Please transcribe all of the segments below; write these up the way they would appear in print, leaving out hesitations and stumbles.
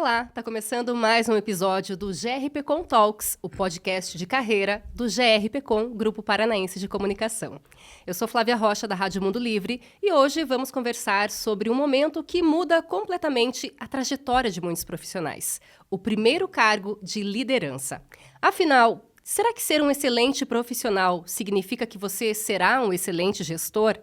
Olá, tá começando mais um episódio do GRPcom Talks, o podcast de carreira do GRPcom, Grupo Paranaense de Comunicação. Eu sou Flávia Rocha, da Rádio Mundo Livre, e hoje vamos conversar sobre um momento que muda completamente a trajetória de muitos profissionais, o primeiro cargo de liderança. Afinal, será que ser um excelente profissional significa que você será um excelente gestor?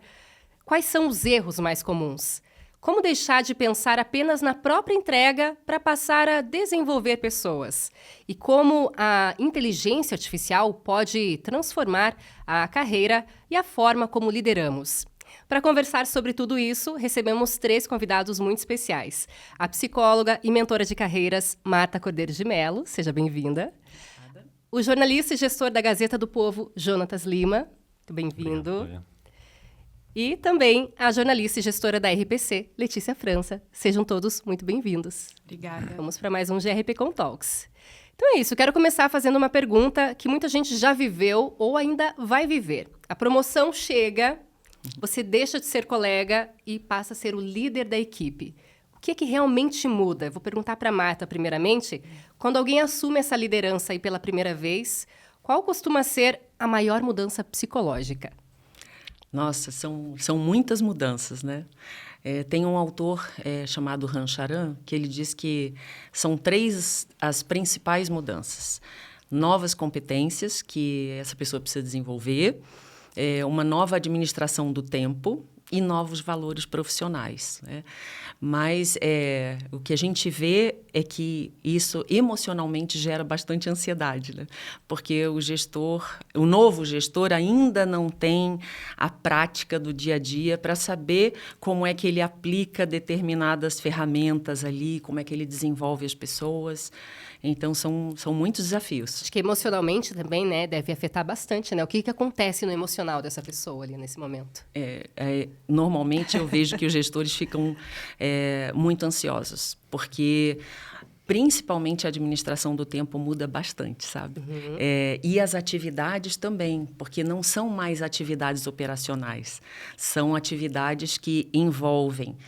Quais são os erros mais comuns? Como deixar de pensar apenas na própria entrega para passar a desenvolver pessoas? E como a inteligência artificial pode transformar a carreira e a forma como lideramos? Para conversar sobre tudo isso, recebemos 3 convidados muito especiais. A psicóloga e mentora de carreiras, Marta Cordeiro de Mello, seja bem-vinda. O jornalista e gestor da Gazeta do Povo, Jonatas Lima, muito bem-vindo. Obrigado. E também a jornalista e gestora da RPC, Letícia França. Sejam todos muito bem-vindos. Obrigada. Vamos para mais um GRPcom Talks. Então é isso, quero começar fazendo uma pergunta que muita gente já viveu ou ainda vai viver. A promoção chega, você deixa de ser colega e passa a ser o líder da equipe. O que é que realmente muda? Vou perguntar para a Marta primeiramente. Quando alguém assume essa liderança aí pela primeira vez, qual costuma ser a maior mudança psicológica? Nossa, são muitas mudanças, né? Tem um autor chamado Han Charan, que ele diz que são 3 as principais mudanças. Novas competências que essa pessoa precisa desenvolver, uma nova administração do tempo e novos valores profissionais, né? Mas o que a gente vê é que isso emocionalmente gera bastante ansiedade, né? Porque o novo gestor ainda não tem a prática do dia a dia para saber como é que ele aplica determinadas ferramentas ali, como é que ele desenvolve as pessoas. Então, são muitos desafios. Acho que emocionalmente também, né, deve afetar bastante, né? O que acontece no emocional dessa pessoa ali nesse momento? Normalmente, eu vejo que os gestores ficam muito ansiosos, porque principalmente a administração do tempo muda bastante, sabe? Uhum. E as atividades também, porque não são mais atividades operacionais, são atividades que envolvem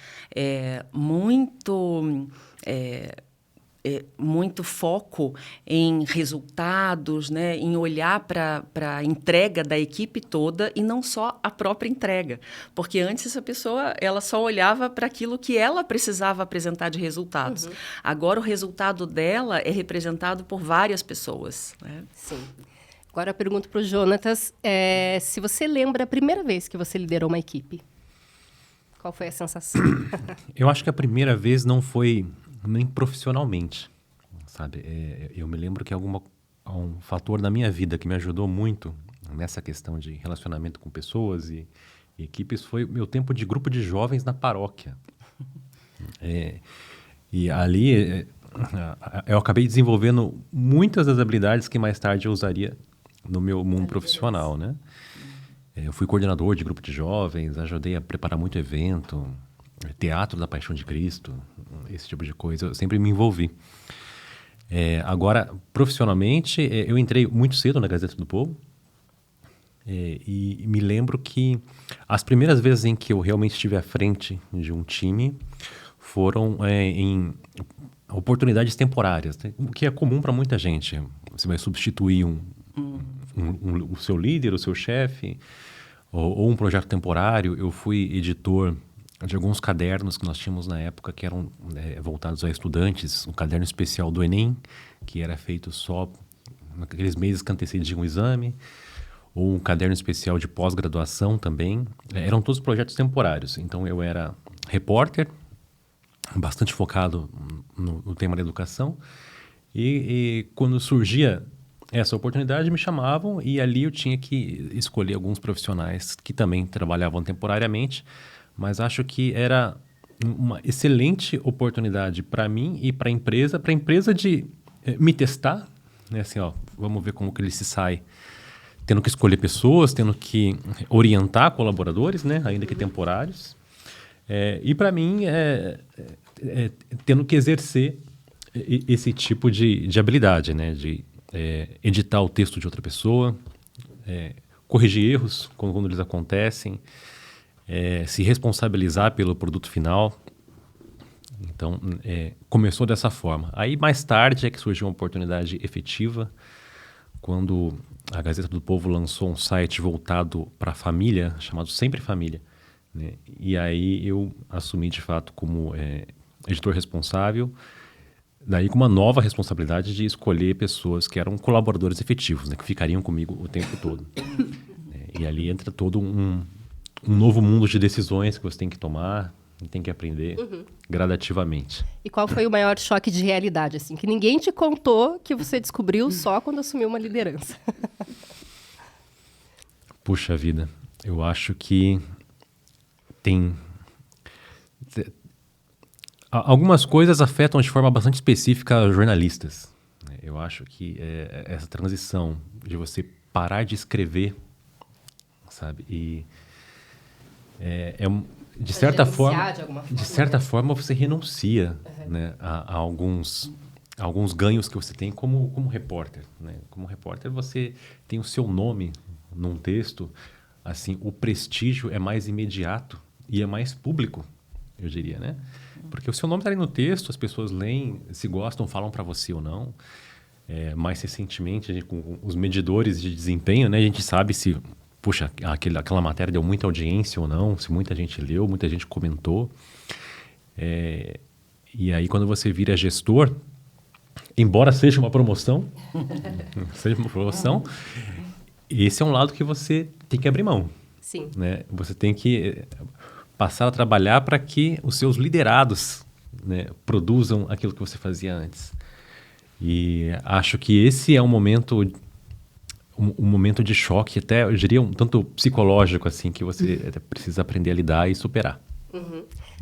muito foco em resultados, né? Em olhar para a entrega da equipe toda e não só a própria entrega. Porque antes essa pessoa ela só olhava para aquilo que ela precisava apresentar de resultados. Uhum. Agora o resultado dela é representado por várias pessoas, né? Sim. Agora eu pergunto para o Jonatas, se você lembra a primeira vez que você liderou uma equipe. Qual foi a sensação? Eu acho que a primeira vez não foi nem profissionalmente, sabe? Eu me lembro que um fator na minha vida que me ajudou muito nessa questão de relacionamento com pessoas e equipes foi o meu tempo de grupo de jovens na paróquia. E ali eu acabei desenvolvendo muitas das habilidades que mais tarde eu usaria no meu mundo profissional, né? Eu fui coordenador de grupo de jovens, ajudei a preparar muito evento, Teatro da Paixão de Cristo, esse tipo de coisa, eu sempre me envolvi. Agora, profissionalmente, eu entrei muito cedo na Gazeta do Povo e me lembro que as primeiras vezes em que eu realmente estive à frente de um time foram em oportunidades temporárias, né? O que é comum para muita gente. Você vai substituir o seu líder, o seu chefe, ou um projeto temporário. Eu fui editor de alguns cadernos que nós tínhamos na época que eram voltados a estudantes, um caderno especial do Enem, que era feito só naqueles meses que antecediam o exame, ou um caderno especial de pós-graduação também. Eram todos projetos temporários. Então, eu era repórter, bastante focado no tema da educação, e quando surgia essa oportunidade, me chamavam e ali eu tinha que escolher alguns profissionais que também trabalhavam temporariamente, mas acho que era uma excelente oportunidade para mim e para a empresa de me testar, né? Assim, vamos ver como que ele se sai, tendo que escolher pessoas, tendo que orientar colaboradores, né? Ainda que temporários. E para mim, tendo que exercer esse tipo de habilidade, né? De editar o texto de outra pessoa, corrigir erros quando eles acontecem, se responsabilizar pelo produto final. Então, começou dessa forma. Aí, mais tarde, é que surgiu uma oportunidade efetiva, quando a Gazeta do Povo lançou um site voltado para a família, chamado Sempre Família, né? E aí eu assumi, de fato, como editor responsável, daí com uma nova responsabilidade de escolher pessoas que eram colaboradores efetivos, né? Que ficariam comigo o tempo todo. E ali entra todo um novo mundo de decisões que você tem que tomar, e tem que aprender gradativamente. E qual foi o maior choque de realidade, assim, que ninguém te contou, que você descobriu só quando assumiu uma liderança? Puxa vida, eu acho que tem... Algumas coisas afetam de forma bastante específica jornalistas. Eu acho que essa transição de você parar de escrever, sabe? E de certa forma, você renuncia, né, a alguns ganhos que você tem como repórter, né? Como repórter, você tem o seu nome num texto, assim, o prestígio é mais imediato e é mais público, eu diria, né? Porque o seu nome está ali no texto, as pessoas leem, se gostam, falam para você ou não. Mais recentemente, com os medidores de desempenho, né, a gente sabe se, puxa, aquela matéria deu muita audiência ou não, se muita gente leu, muita gente comentou. E aí, quando você vira gestor, embora seja uma promoção, esse é um lado que você tem que abrir mão. Sim. Né? Você tem que passar a trabalhar para que os seus liderados, né, produzam aquilo que você fazia antes. E acho que esse é um momento de choque, até eu diria um tanto psicológico, assim, que você precisa aprender a lidar e superar.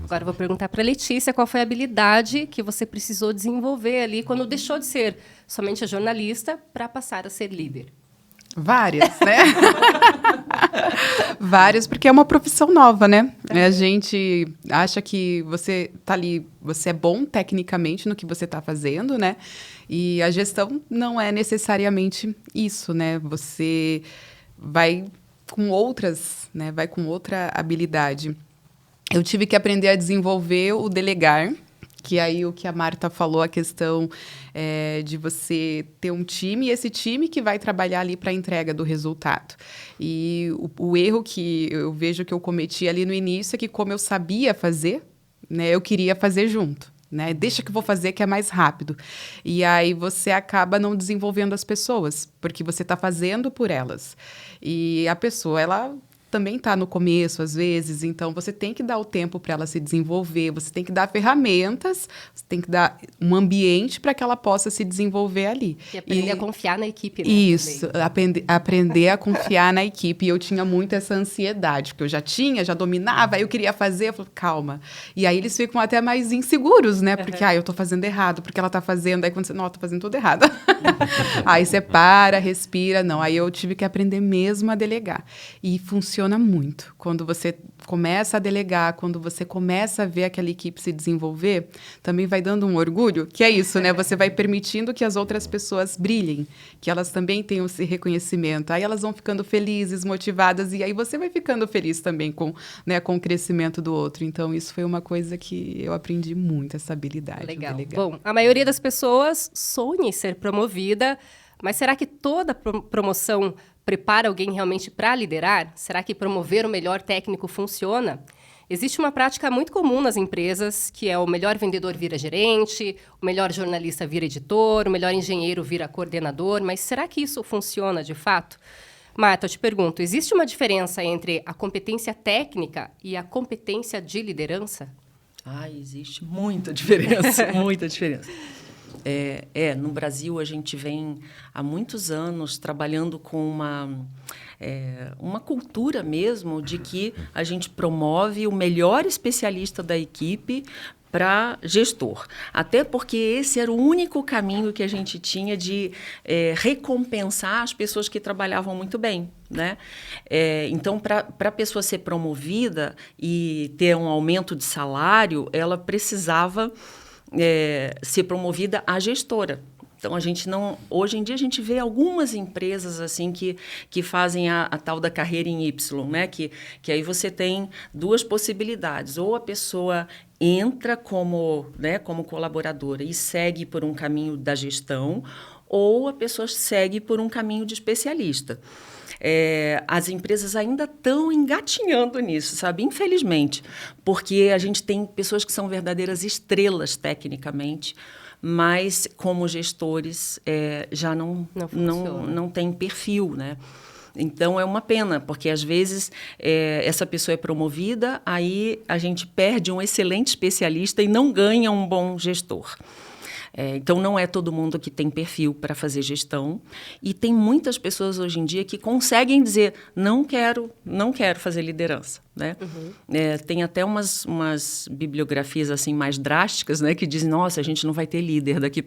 Agora eu vou perguntar para a Letícia qual foi a habilidade que você precisou desenvolver ali quando deixou de ser somente a jornalista para passar a ser líder. Várias, né? Várias, porque é uma profissão nova, né? A gente acha que você tá ali, você é bom tecnicamente no que você está fazendo, né? E a gestão não é necessariamente isso, né? Você vai com outras, né? Vai com outra habilidade. Eu tive que aprender a desenvolver o delegar, que aí o que a Marta falou, a questão de você ter um time, e esse time que vai trabalhar ali para a entrega do resultado. E o erro que eu vejo que eu cometi ali no início é que, como eu sabia fazer, né, eu queria fazer junto. Né? Deixa que eu vou fazer, que é mais rápido. E aí você acaba não desenvolvendo as pessoas, porque você está fazendo por elas. E a pessoa, ela também está no começo, às vezes, então você tem que dar o tempo para ela se desenvolver, você tem que dar ferramentas, você tem que dar um ambiente para que ela possa se desenvolver ali. E aprender a confiar na equipe, né? Isso, aprender a confiar na equipe. E eu tinha muito essa ansiedade, porque eu já dominava, eu queria fazer, eu falei, calma. E aí eles ficam até mais inseguros, né? Porque, eu tô fazendo errado, porque ela tá fazendo, aí quando você, não, eu tô fazendo tudo errado. Aí você para, respira, não. Aí eu tive que aprender mesmo a delegar. E funciona muito. Quando você começa a delegar, quando você começa a ver aquela equipe se desenvolver, também vai dando um orgulho, que é isso, né? Você vai permitindo que as outras pessoas brilhem, que elas também tenham esse reconhecimento. Aí elas vão ficando felizes, motivadas, e aí você vai ficando feliz também com o crescimento do outro. Então, isso foi uma coisa que eu aprendi muito, essa habilidade. Legal. Bom, a maioria das pessoas sonha em ser promovida, mas será que toda promoção prepara alguém realmente para liderar? Será que promover o melhor técnico funciona? Existe uma prática muito comum nas empresas, que é o melhor vendedor vira gerente, o melhor jornalista vira editor, o melhor engenheiro vira coordenador, mas será que isso funciona de fato? Marta, eu te pergunto, existe uma diferença entre a competência técnica e a competência de liderança? Existe muita diferença, muita diferença. No Brasil, a gente vem há muitos anos trabalhando com uma cultura mesmo de que a gente promove o melhor especialista da equipe para gestor. Até porque esse era o único caminho que a gente tinha de recompensar as pessoas que trabalhavam muito bem. Né? Então, para a pessoa ser promovida e ter um aumento de salário, ela precisava ser promovida a gestora. Então, a gente não... Hoje em dia, a gente vê algumas empresas assim que fazem a tal da carreira em Y, né? Que aí você tem duas possibilidades. Ou a pessoa entra como colaboradora e segue por um caminho da gestão, ou a pessoa segue por um caminho de especialista. As empresas ainda estão engatinhando nisso, sabe? Infelizmente, porque a gente tem pessoas que são verdadeiras estrelas tecnicamente, mas como gestores já não tem perfil, né? Então, é uma pena, porque às vezes essa pessoa é promovida, aí a gente perde um excelente especialista e não ganha um bom gestor. Então, não é todo mundo que tem perfil para fazer gestão. E tem muitas pessoas hoje em dia que conseguem dizer, não quero fazer liderança. Né? Tem até umas bibliografias assim, mais drásticas, né, que dizem, nossa, a gente não vai ter líder daqui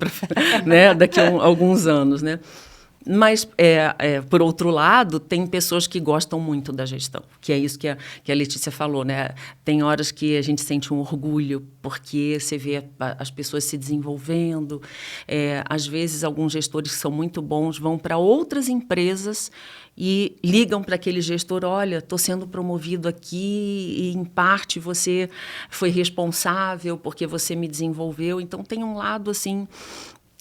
a alguns anos. Né? Mas, por outro lado, tem pessoas que gostam muito da gestão, que é isso que a Letícia falou, né? Tem horas que a gente sente um orgulho, porque você vê as pessoas se desenvolvendo. Às vezes, alguns gestores que são muito bons vão para outras empresas e ligam para aquele gestor, olha, estou sendo promovido aqui e, em parte, você foi responsável porque você me desenvolveu. Então, tem um lado, assim...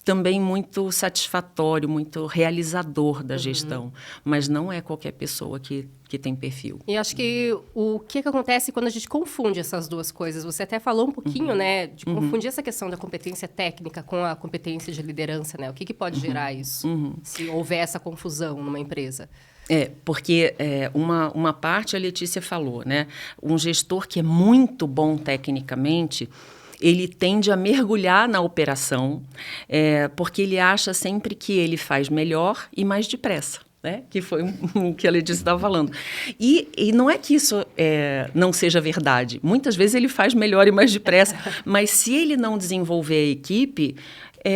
também muito satisfatório, muito realizador da gestão. Mas não é qualquer pessoa que tem perfil. E acho que o que acontece quando a gente confunde essas duas coisas? Você até falou um pouquinho, né, de confundir essa questão da competência técnica com a competência de liderança, né? O que pode gerar isso, se houver essa confusão numa empresa? Porque uma parte a Letícia falou, né? Um gestor que é muito bom tecnicamente... ele tende a mergulhar na operação, porque ele acha sempre que ele faz melhor e mais depressa, né? Que foi o que a Letícia estava falando. E não é que isso não seja verdade. Muitas vezes ele faz melhor e mais depressa, mas se ele não desenvolver a equipe,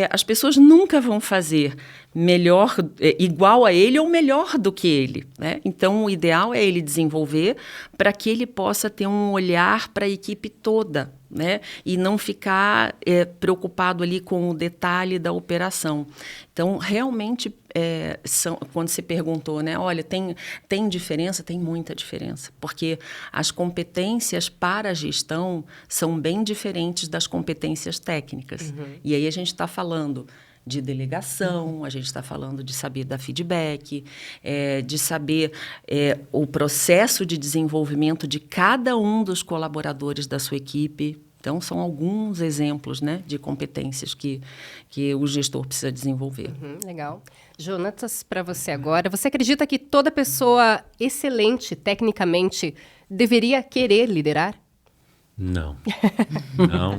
as pessoas nunca vão fazer melhor, igual a ele ou melhor do que ele, né? Então, o ideal é ele desenvolver para que ele possa ter um olhar para a equipe toda, né? E não ficar preocupado ali com o detalhe da operação. Então, realmente, quando você perguntou, né? Olha, tem diferença? Tem muita diferença, porque as competências para a gestão são bem diferentes das competências técnicas. E aí a gente está falando de delegação, a gente está falando de saber dar feedback, de saber o processo de desenvolvimento de cada um dos colaboradores da sua equipe. Então, são alguns exemplos, né, de competências que o gestor precisa desenvolver. Legal. Jonatas, para você agora, você acredita que toda pessoa excelente tecnicamente deveria querer liderar? Não.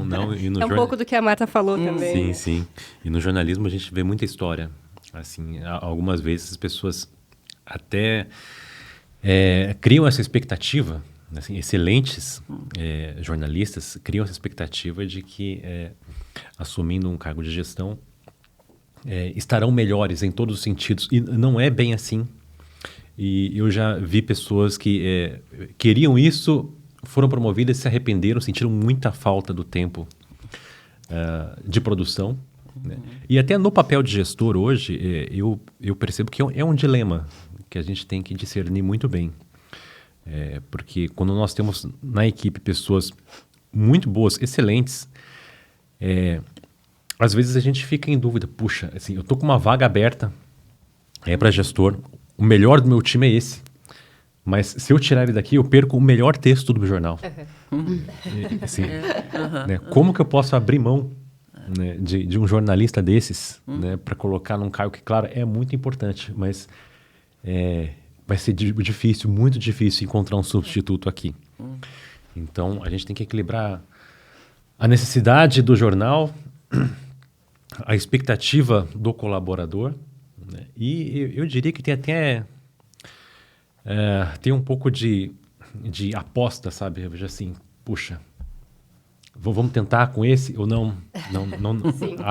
Não. E um pouco do que a Marta falou também. Sim. E no jornalismo a gente vê muita história. Assim, algumas vezes as pessoas até criam essa expectativa, assim, excelentes jornalistas criam essa expectativa de que, assumindo um cargo de gestão, estarão melhores em todos os sentidos. E não é bem assim. E eu já vi pessoas que queriam isso, foram promovidas, se arrependeram, sentiram muita falta do tempo de produção. Né? E até no papel de gestor hoje, eu percebo que é um dilema que a gente tem que discernir muito bem. Porque quando nós temos na equipe pessoas muito boas, excelentes, às vezes a gente fica em dúvida. Puxa, assim, eu estou com uma vaga aberta para gestor, o melhor do meu time é esse. Mas se eu tirar ele daqui, eu perco o melhor texto do jornal. Assim, né? Como que eu posso abrir mão, né, de um jornalista desses, né, para colocar num cargo que, claro, é muito importante, mas vai ser difícil, muito difícil encontrar um substituto aqui. Então, a gente tem que equilibrar a necessidade do jornal, a expectativa do colaborador, né? E eu diria que tem até... tem um pouco de aposta, sabe? Eu vejo assim, puxa, vamos tentar com esse ou não?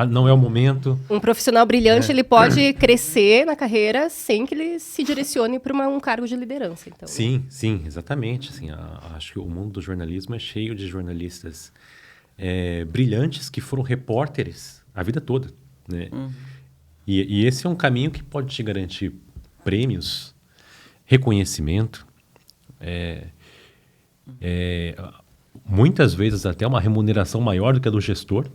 Não é o momento. Um profissional brilhante, ele pode crescer na carreira sem que ele se direcione para um cargo de liderança. Então, sim, exatamente. Assim, acho que o mundo do jornalismo é cheio de jornalistas brilhantes que foram repórteres a vida toda, né? E esse é um caminho que pode te garantir prêmios, reconhecimento, muitas vezes até uma remuneração maior do que a do gestor,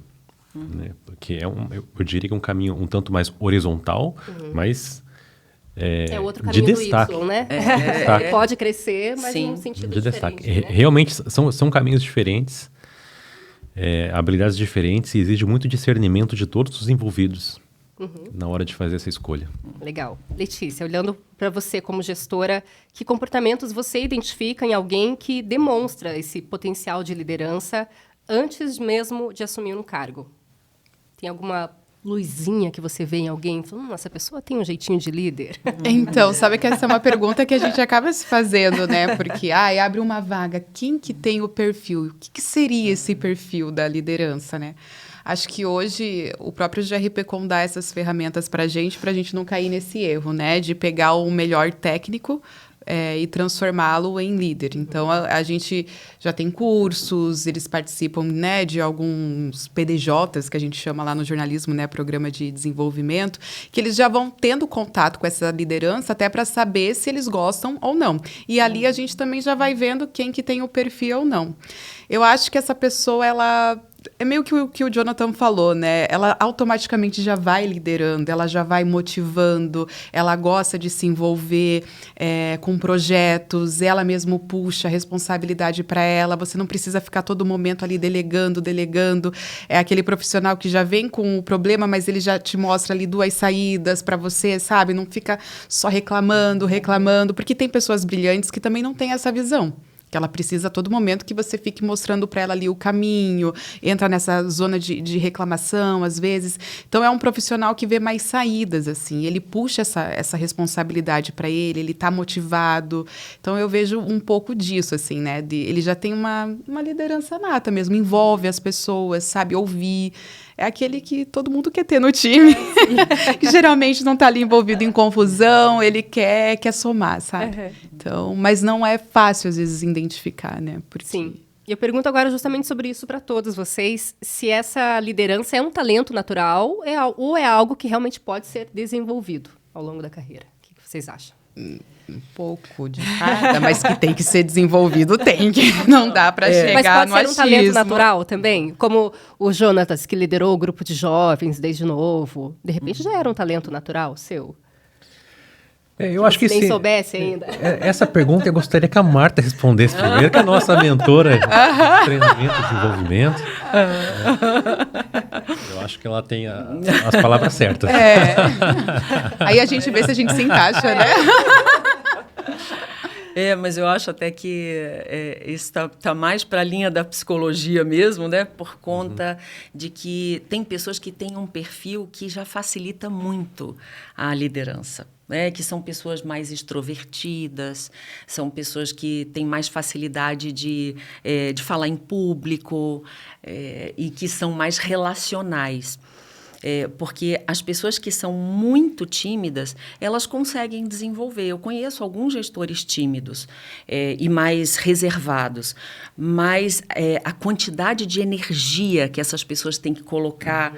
né? Porque eu diria que é um caminho um tanto mais horizontal, mas É outro de caminho do destaque. Y, né? Destaque. Pode crescer, mas Sim, num sentido De diferente. destaque. Né? Realmente são caminhos diferentes, habilidades diferentes, e exige muito discernimento de todos os envolvidos na hora de fazer essa escolha. Legal. Letícia, olhando para você como gestora, que comportamentos você identifica em alguém que demonstra esse potencial de liderança antes mesmo de assumir um cargo? Tem alguma luzinha que você vê em alguém? Essa pessoa tem um jeitinho de líder? Então, sabe que essa é uma pergunta que a gente acaba se fazendo, né? Porque, abre uma vaga, quem que tem o perfil? O que seria esse perfil da liderança, né? Acho que hoje o próprio GRPcom dá essas ferramentas para a gente não cair nesse erro, né? De pegar o melhor técnico e transformá-lo em líder. Então, a gente já tem cursos, eles participam, né, de alguns PDJs, que a gente chama lá no jornalismo, né, Programa de Desenvolvimento, que eles já vão tendo contato com essa liderança até para saber se eles gostam ou não. E ali a gente também já vai vendo quem que tem o perfil ou não. Eu acho que essa pessoa, ela... É meio que o que o Jonathan falou, né? Ela automaticamente já vai liderando, ela já vai motivando, ela gosta de se envolver com projetos, ela mesmo puxa a responsabilidade para ela, você não precisa ficar todo momento ali delegando. É aquele profissional que já vem com o problema, mas ele já te mostra ali 2 saídas para você, sabe? Não fica só reclamando, porque tem pessoas brilhantes que também não têm essa visão. Que ela precisa a todo momento que você fique mostrando para ela ali o caminho, entra nessa zona de reclamação, às vezes. Então, é um profissional que vê mais saídas, assim. Ele puxa essa responsabilidade para ele está motivado. Então, eu vejo um pouco disso, assim, né? Ele já tem uma liderança nata mesmo, envolve as pessoas, sabe? Ouvir. É aquele que todo mundo quer ter no time, que geralmente não está ali envolvido em confusão, ele quer somar, sabe? Então, mas não é fácil, às vezes, identificar, né? Porque... Sim. E eu pergunto agora justamente sobre isso para todos vocês, se essa liderança é um talento natural ou é algo que realmente pode ser desenvolvido ao longo da carreira. O que vocês acham? Um pouco de cada, mas que tem que ser desenvolvido, tem. Que não dá para chegar no achismo. Mas pode ser um talento natural também? Como o Jonatas, que liderou o grupo de jovens desde novo. De repente já era um talento natural seu? Eu acho que nem soubesse ainda. Essa pergunta eu gostaria que a Marta respondesse primeiro, que é a nossa mentora de treinamento e desenvolvimento. Eu acho que ela tem as palavras certas. Aí a gente vê se a gente se encaixa, né? Mas eu acho até que isso tá mais para a linha da psicologia mesmo, né? Por conta de que tem pessoas que têm um perfil que já facilita muito a liderança. Que são pessoas mais extrovertidas, são pessoas que têm mais facilidade de falar em público e que são mais relacionais. Porque as pessoas que são muito tímidas, elas conseguem desenvolver. Eu conheço alguns gestores tímidos e mais reservados, mas a quantidade de energia que essas pessoas têm que colocar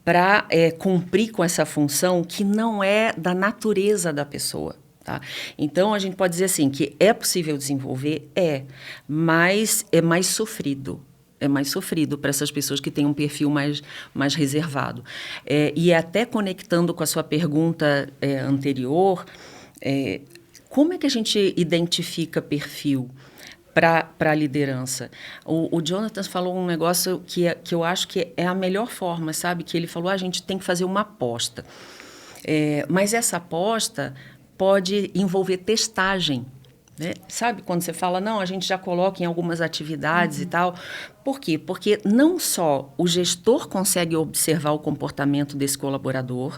para cumprir com essa função que não é da natureza da pessoa. Tá? Então, a gente pode dizer assim, que é possível desenvolver, mas é mais sofrido. É mais sofrido para essas pessoas que têm um perfil mais reservado. E até conectando com a sua pergunta anterior, como é que a gente identifica perfil para a liderança? O Jonathan falou um negócio que eu acho que é a melhor forma, sabe? Que ele falou, a gente tem que fazer uma aposta. Mas essa aposta pode envolver testagem. Né? Sabe quando você fala, não, a gente já coloca em algumas atividades e tal. Por quê? Porque não só o gestor consegue observar o comportamento desse colaborador,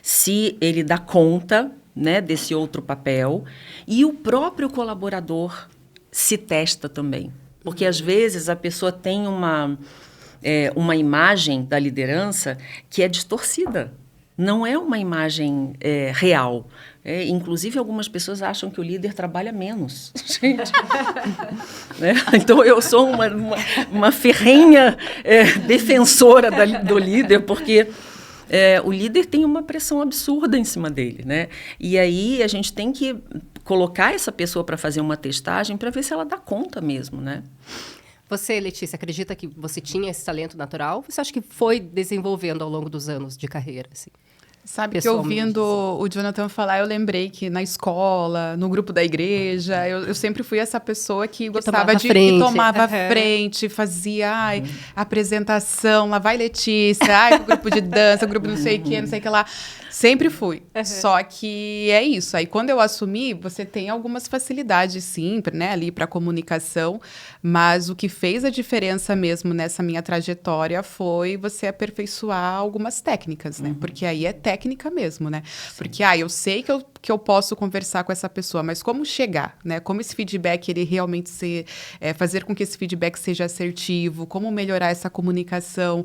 se ele dá conta, né, desse outro papel, e o próprio colaborador se testa também. Porque, às vezes, a pessoa tem uma imagem da liderança que é distorcida. Não é uma imagem real. Inclusive, algumas pessoas acham que o líder trabalha menos. Gente. Então, eu sou uma ferrenha defensora do líder, porque o líder tem uma pressão absurda em cima dele, né? E aí a gente tem que colocar essa pessoa para fazer uma testagem para ver se ela dá conta mesmo, né? Você, Letícia, acredita que você tinha esse talento natural? Ou você acha que foi desenvolvendo ao longo dos anos de carreira, assim? Sabe que ouvindo o Jonathan falar, eu lembrei que na escola, no grupo da igreja, eu sempre fui essa pessoa que gostava de... Que tomava frente, fazia apresentação, lá vai Letícia, o grupo de dança, o grupo não sei o que lá. Sempre fui. Só que é isso. Aí, quando eu assumi, você tem algumas facilidades, sim, né, ali para comunicação, mas o que fez a diferença mesmo nessa minha trajetória foi você aperfeiçoar algumas técnicas, né? Porque aí é técnica mesmo, né? Sim. Porque, eu sei que eu posso conversar com essa pessoa, mas como chegar, né? Como esse feedback, ele realmente fazer com que esse feedback seja assertivo, como melhorar essa comunicação,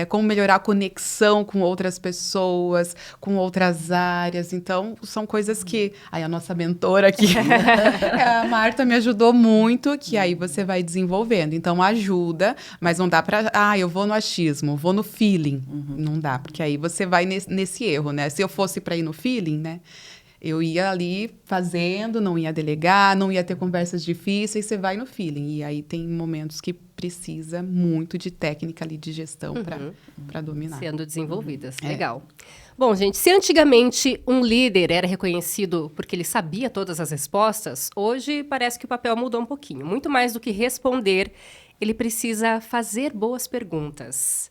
como melhorar a conexão com outras pessoas, com outras áreas. Então, são coisas que... a nossa mentora aqui, a Marta, me ajudou muito, que aí você vai desenvolvendo. Então, ajuda, mas não dá para... eu vou no achismo, vou no feeling. Não dá, porque aí você vai nesse erro, né? Se eu fosse para ir no feeling, né? Eu ia ali fazendo, não ia delegar, não ia ter conversas difíceis, você vai no feeling. E aí tem momentos que precisa muito de técnica ali de gestão para dominar. Sendo desenvolvidas. Legal. Bom, gente, se antigamente um líder era reconhecido porque ele sabia todas as respostas, hoje parece que o papel mudou um pouquinho. Muito mais do que responder, ele precisa fazer boas perguntas.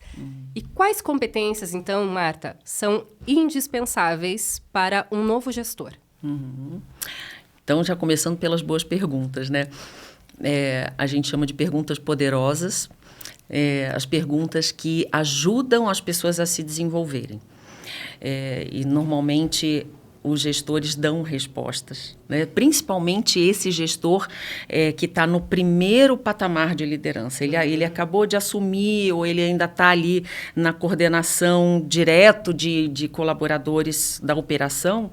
E quais competências, então, Marta, são indispensáveis para um novo gestor? Então, já começando pelas boas perguntas, né? A gente chama de perguntas poderosas, as perguntas que ajudam as pessoas a se desenvolverem. E, normalmente, os gestores dão respostas, né? Principalmente esse gestor que está no primeiro patamar de liderança. Ele acabou de assumir ou ele ainda está ali na coordenação direto de colaboradores da operação.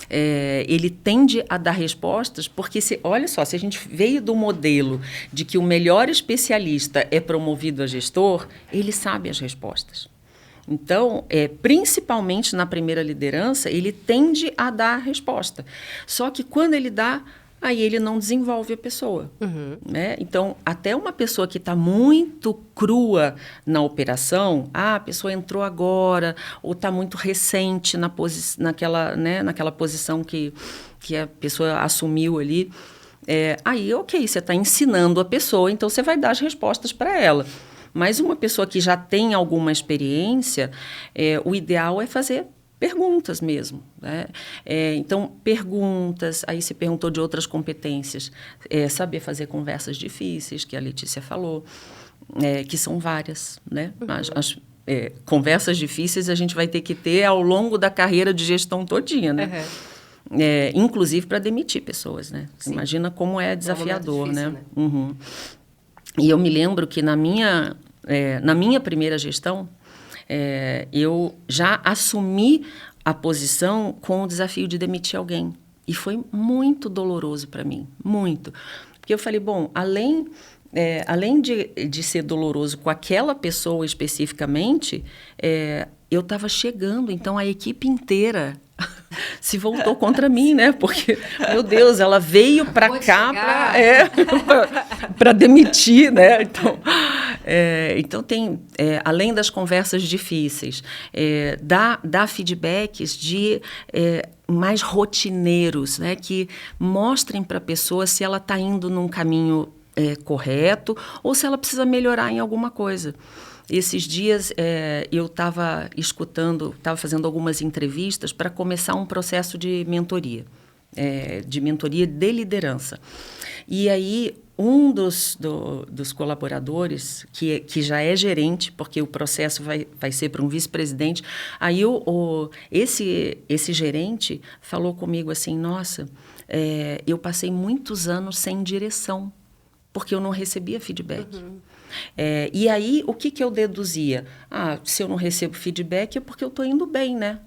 Ele tende a dar respostas porque, olha só, se a gente veio do modelo de que o melhor especialista é promovido a gestor, ele sabe as respostas. Então, principalmente na primeira liderança, ele tende a dar a resposta. Só que quando ele dá, aí ele não desenvolve a pessoa. Né? Então, até uma pessoa que está muito crua na operação, a pessoa entrou agora, ou está muito recente naquela posição que a pessoa assumiu ali, aí, ok, você está ensinando a pessoa, então você vai dar as respostas para ela. Mas uma pessoa que já tem alguma experiência, o ideal é fazer perguntas mesmo. Né? Então, perguntas, aí você perguntou de outras competências. Saber fazer conversas difíceis, que a Letícia falou, que são várias. Né? As conversas difíceis a gente vai ter que ter ao longo da carreira de gestão todinha, né? Inclusive para demitir pessoas. Né? Imagina como é desafiador. Difícil, né? E eu me lembro que na minha primeira gestão, eu já assumi a posição com o desafio de demitir alguém. E foi muito doloroso para mim, muito. Porque eu falei, bom, além de ser doloroso com aquela pessoa especificamente, eu estava chegando, então a equipe inteira se voltou contra mim, né? Porque, meu Deus, ela veio para cá para demitir, né? Então tem, além das conversas difíceis, dá feedbacks mais rotineiros, né? Que mostrem para a pessoa se ela está indo num caminho correto ou se ela precisa melhorar em alguma coisa. Esses dias eu estava fazendo algumas entrevistas para começar um processo de mentoria de liderança. E aí, um dos colaboradores, que já é gerente, porque o processo vai ser para um vice-presidente, aí esse gerente falou comigo assim, nossa, eu passei muitos anos sem direção, porque eu não recebia feedback. E aí, o que eu deduzia? Se eu não recebo feedback é porque eu estou indo bem, né?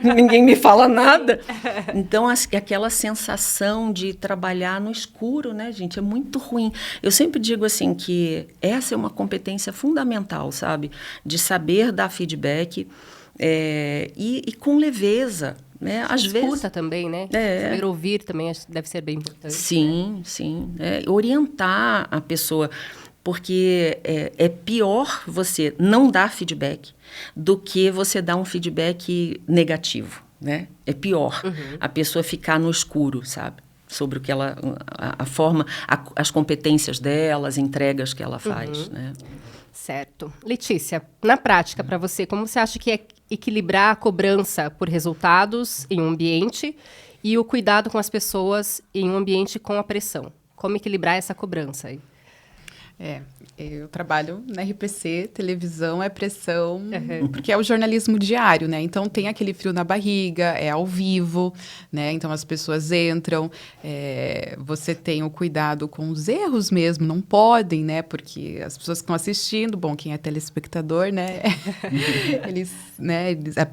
Ninguém me fala nada. Então, aquela sensação de trabalhar no escuro, né, gente? É muito ruim. Eu sempre digo assim que essa é uma competência fundamental, sabe? De saber dar feedback. e com leveza. Né? Às Escuta vezes também, né? Saber ouvir também deve ser bem importante. Sim, né? sim. Orientar a pessoa, porque é pior você não dar feedback do que você dar um feedback negativo, né? É pior a pessoa ficar no escuro, sabe? Sobre o que ela, a forma, as competências dela, as entregas que ela faz, né? Certo. Letícia, na prática, para você, como você acha que é equilibrar a cobrança por resultados em um ambiente e o cuidado com as pessoas em um ambiente com a pressão? Como equilibrar essa cobrança aí? Eu trabalho na RPC, televisão é pressão, porque é o jornalismo diário, né? Então, tem aquele frio na barriga, é ao vivo, né? Então, as pessoas entram, você tem o cuidado com os erros mesmo, não podem, né? Porque as pessoas que estão assistindo, bom, quem é telespectador, né?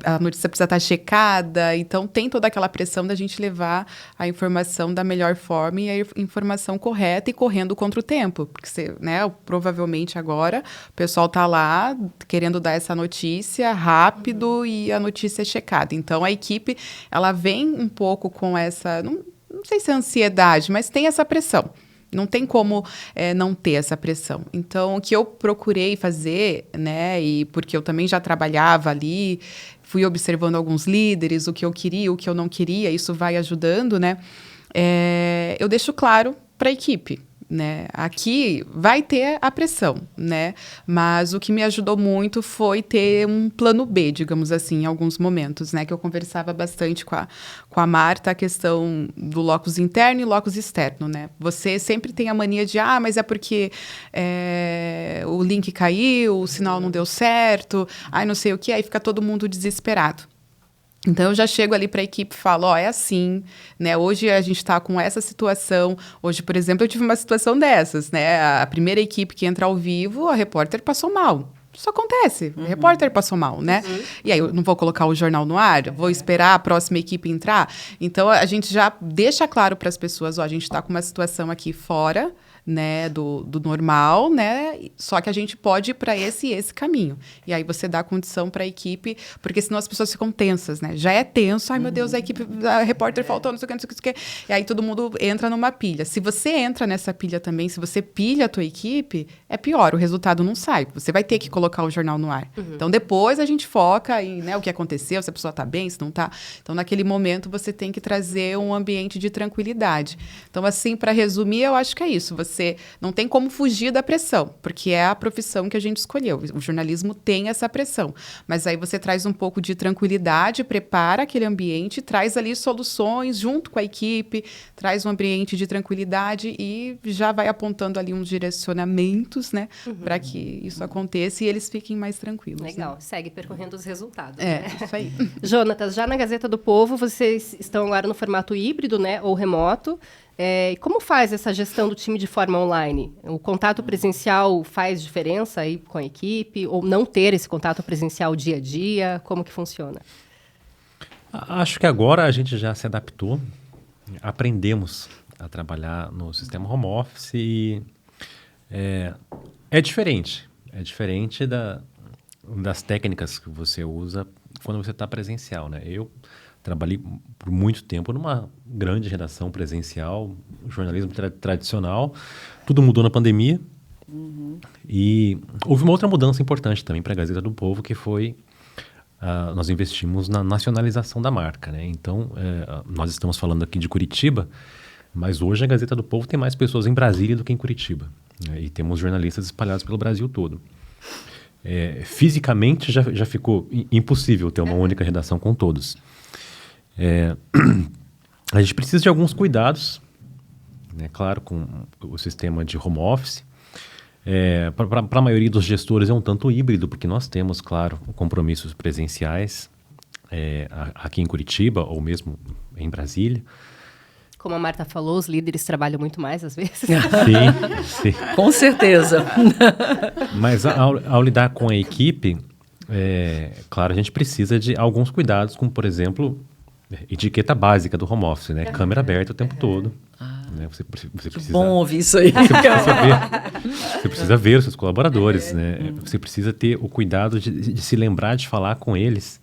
A notícia precisa estar checada, então tem toda aquela pressão da gente levar a informação da melhor forma e a informação correta e correndo contra o tempo, porque você, né? Provavelmente agora o pessoal está lá querendo dar essa notícia rápido e a notícia é checada. Então, a equipe, ela vem um pouco com essa, não sei se é ansiedade, mas tem essa pressão. Não tem como não ter essa pressão. Então, o que eu procurei fazer, né, e porque eu também já trabalhava ali, fui observando alguns líderes, o que eu queria, o que eu não queria, isso vai ajudando, né? Eu deixo claro para a equipe. Né? Aqui vai ter a pressão, né? Mas o que me ajudou muito foi ter um plano B, digamos assim, em alguns momentos, né? Que eu conversava bastante com a Marta, a questão do locus interno e locus externo, né? Você sempre tem a mania de, mas é porque o link caiu, o sinal não deu certo, não sei o quê, aí fica todo mundo desesperado. Então, eu já chego ali para a equipe e falo, é assim, né? Hoje a gente está com essa situação. Hoje, por exemplo, eu tive uma situação dessas, né? A primeira equipe que entra ao vivo, a repórter passou mal. Isso acontece. O repórter passou mal, né? E aí, eu não vou colocar o jornal no ar? Vou esperar a próxima equipe entrar? Então, a gente já deixa claro para as pessoas, a gente está com uma situação aqui fora, né, do normal, né? Só que a gente pode ir para esse caminho. E aí você dá condição para a equipe, porque senão as pessoas ficam tensas, né? Já é tenso, meu Deus, a repórter faltou, não sei o que, não sei o que. E aí todo mundo entra numa pilha. Se você entra nessa pilha também, se você pilha a tua equipe, é pior, o resultado não sai. Você vai ter que colocar o jornal no ar. Então depois a gente foca em, né, o que aconteceu, se a pessoa está bem, se não está. Então naquele momento você tem que trazer um ambiente de tranquilidade. Então assim, para resumir, eu acho que é isso. Você não tem como fugir da pressão, porque é a profissão que a gente escolheu. O jornalismo tem essa pressão. Mas aí você traz um pouco de tranquilidade, prepara aquele ambiente, traz ali soluções junto com a equipe, traz um ambiente de tranquilidade e já vai apontando ali uns direcionamentos, né, para que isso aconteça e eles fiquem mais tranquilos. Legal, né? Segue percorrendo os resultados. Isso aí. Jonatas, já na Gazeta do Povo, vocês estão agora no formato híbrido, né, ou remoto. E como faz essa gestão do time de forma online? O contato presencial faz diferença aí com a equipe? Ou não ter esse contato presencial dia a dia? Como que funciona? Acho que agora a gente já se adaptou. Aprendemos a trabalhar no sistema home office e é diferente. É diferente das técnicas que você usa quando você está presencial, né? Eu trabalhei por muito tempo numa grande redação presencial, jornalismo tradicional. Tudo mudou na pandemia. E houve uma outra mudança importante também para a Gazeta do Povo, que foi nós investimos na nacionalização da marca, né? Então, nós estamos falando aqui de Curitiba, mas hoje a Gazeta do Povo tem mais pessoas em Brasília do que em Curitiba, né? E temos jornalistas espalhados pelo Brasil todo. Fisicamente já ficou impossível ter uma única redação com todos. A gente precisa de alguns cuidados, né? Claro, com o sistema de home office. Para a maioria dos gestores é um tanto híbrido, porque nós temos, claro, compromissos presenciais aqui em Curitiba ou mesmo em Brasília. Como a Marta falou, os líderes trabalham muito mais às vezes. Sim. Com certeza. Mas ao lidar com a equipe, claro, a gente precisa de alguns cuidados, como, por exemplo, etiqueta básica do home office, né? Câmera aberta o tempo todo. Né? Você precisa, bom ouvir isso aí. Você precisa ver os seus colaboradores, né? Você precisa ter o cuidado de se lembrar de falar com eles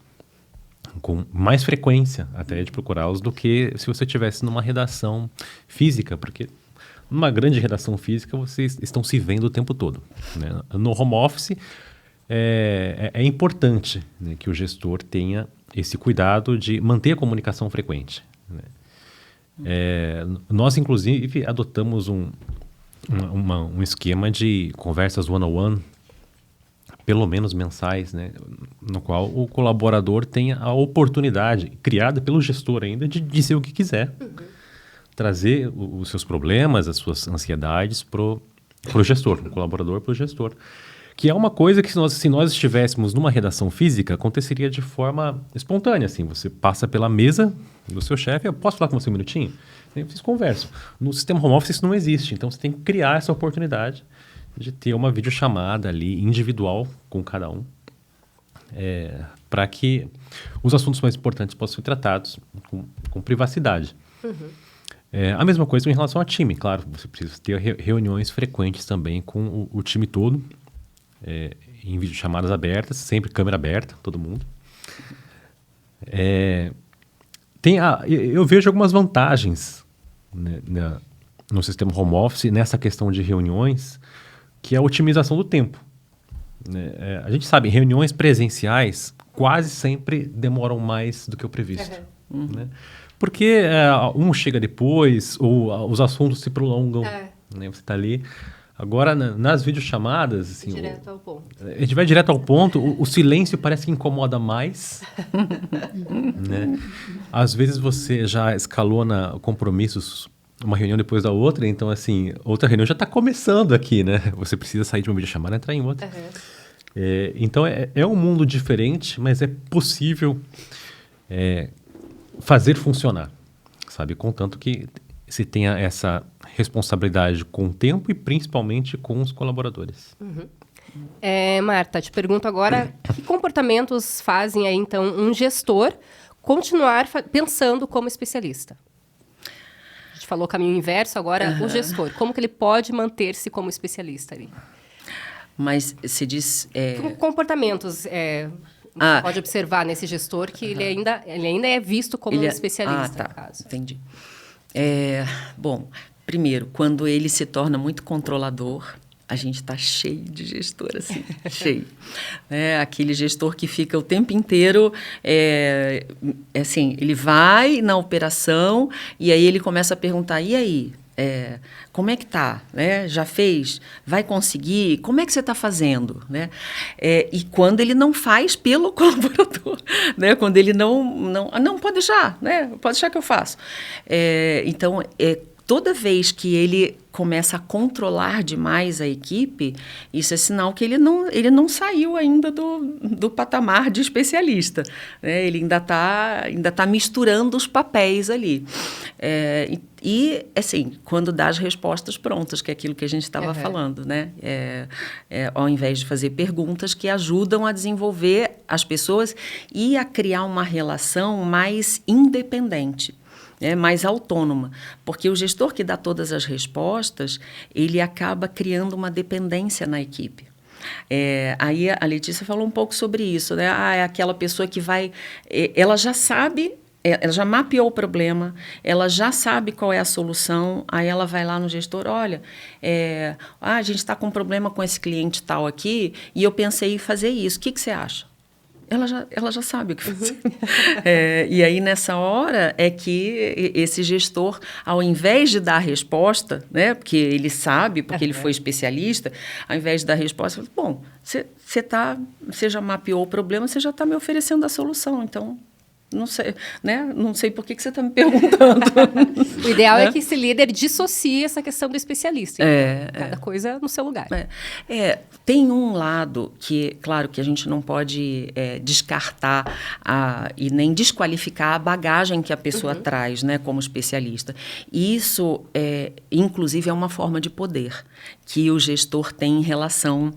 com mais frequência até de procurá-los do que se você estivesse numa redação física, porque numa grande redação física vocês estão se vendo o tempo todo, né? No home office é importante, né, que o gestor tenha esse cuidado de manter a comunicação frequente, né? Nós, inclusive, adotamos um esquema de conversas one-on-one, pelo menos mensais, né, no qual o colaborador tenha a oportunidade, criada pelo gestor ainda, de dizer o que quiser. Trazer os seus problemas, as suas ansiedades pro gestor, o colaborador pro gestor. Que é uma coisa que se nós estivéssemos numa redação física, aconteceria de forma espontânea, assim. Você passa pela mesa do seu chefe, eu posso falar com você um minutinho? E vocês conversam. No sistema home office isso não existe, então você tem que criar essa oportunidade de ter uma videochamada ali individual com cada um, para que os assuntos mais importantes possam ser tratados com privacidade. A mesma coisa em relação ao time, claro, você precisa ter reuniões frequentes também com o time todo, em videochamadas abertas, sempre câmera aberta, todo mundo. Eu vejo algumas vantagens, né, no sistema home office, nessa questão de reuniões, que é a otimização do tempo, né? A gente sabe, reuniões presenciais quase sempre demoram mais do que o previsto. Né? Porque um chega depois, ou os assuntos se prolongam, né? Você está ali. Agora, nas videochamadas, assim, Direto ao ponto. A gente vai direto ao ponto, o silêncio parece que incomoda mais. Né? Às vezes você já escalona compromissos, uma reunião depois da outra, então, assim, outra reunião já está começando aqui, né? Você precisa sair de uma videochamada e entrar em outra. Então, é um mundo diferente, mas é possível fazer funcionar, sabe? Contanto que se tenha essa responsabilidade com o tempo e principalmente com os colaboradores. Marta, te pergunto agora, que comportamentos fazem aí, então, um gestor continuar pensando como especialista? A gente falou caminho inverso, agora o gestor. Como que ele pode manter-se como especialista ali? Mas se diz... Que comportamentos você pode observar nesse gestor que ele ainda é visto como um especialista, no caso? Entendi. Bom, primeiro, quando ele se torna muito controlador, a gente está cheio de gestor, assim, cheio. Aquele gestor que fica o tempo inteiro, assim, ele vai na operação e aí ele começa a perguntar, e aí? Como é que tá? Né? Já fez? Vai conseguir? Como é que você está fazendo? Né? E quando ele não faz pelo colaborador, né? Quando ele não pode deixar, né? Pode deixar que eu faço. Então, toda vez que ele começa a controlar demais a equipe, isso é sinal que ele não saiu ainda do patamar de especialista. Né? Ele ainda tá misturando os papéis ali. E, assim, quando dá as respostas prontas, que é aquilo que a gente estava falando, né? Ao invés de fazer perguntas que ajudam a desenvolver as pessoas e a criar uma relação mais independente. Mais autônoma, porque o gestor que dá todas as respostas, ele acaba criando uma dependência na equipe. Aí a Letícia falou um pouco sobre isso, né? É aquela pessoa que vai... ela já sabe, ela já mapeou o problema, ela já sabe qual é a solução, aí ela vai lá no gestor, olha, a gente está com um problema com esse cliente tal aqui, e eu pensei em fazer isso, o que você acha? Ela já sabe o que fazer. E aí, nessa hora, é que esse gestor, ao invés de dar a resposta, né, porque ele sabe, porque ele foi especialista, ao invés de dar a resposta, ele fala, bom, você já mapeou o problema, você já está me oferecendo a solução, então... Não sei, né? Não sei por que você está me perguntando. O ideal é que esse líder dissocie essa questão do especialista. Então, cada coisa no seu lugar. Tem um lado que, claro, que a gente não pode descartar e nem desqualificar a bagagem que a pessoa traz, né, como especialista. Isso, inclusive, é uma forma de poder que o gestor tem em relação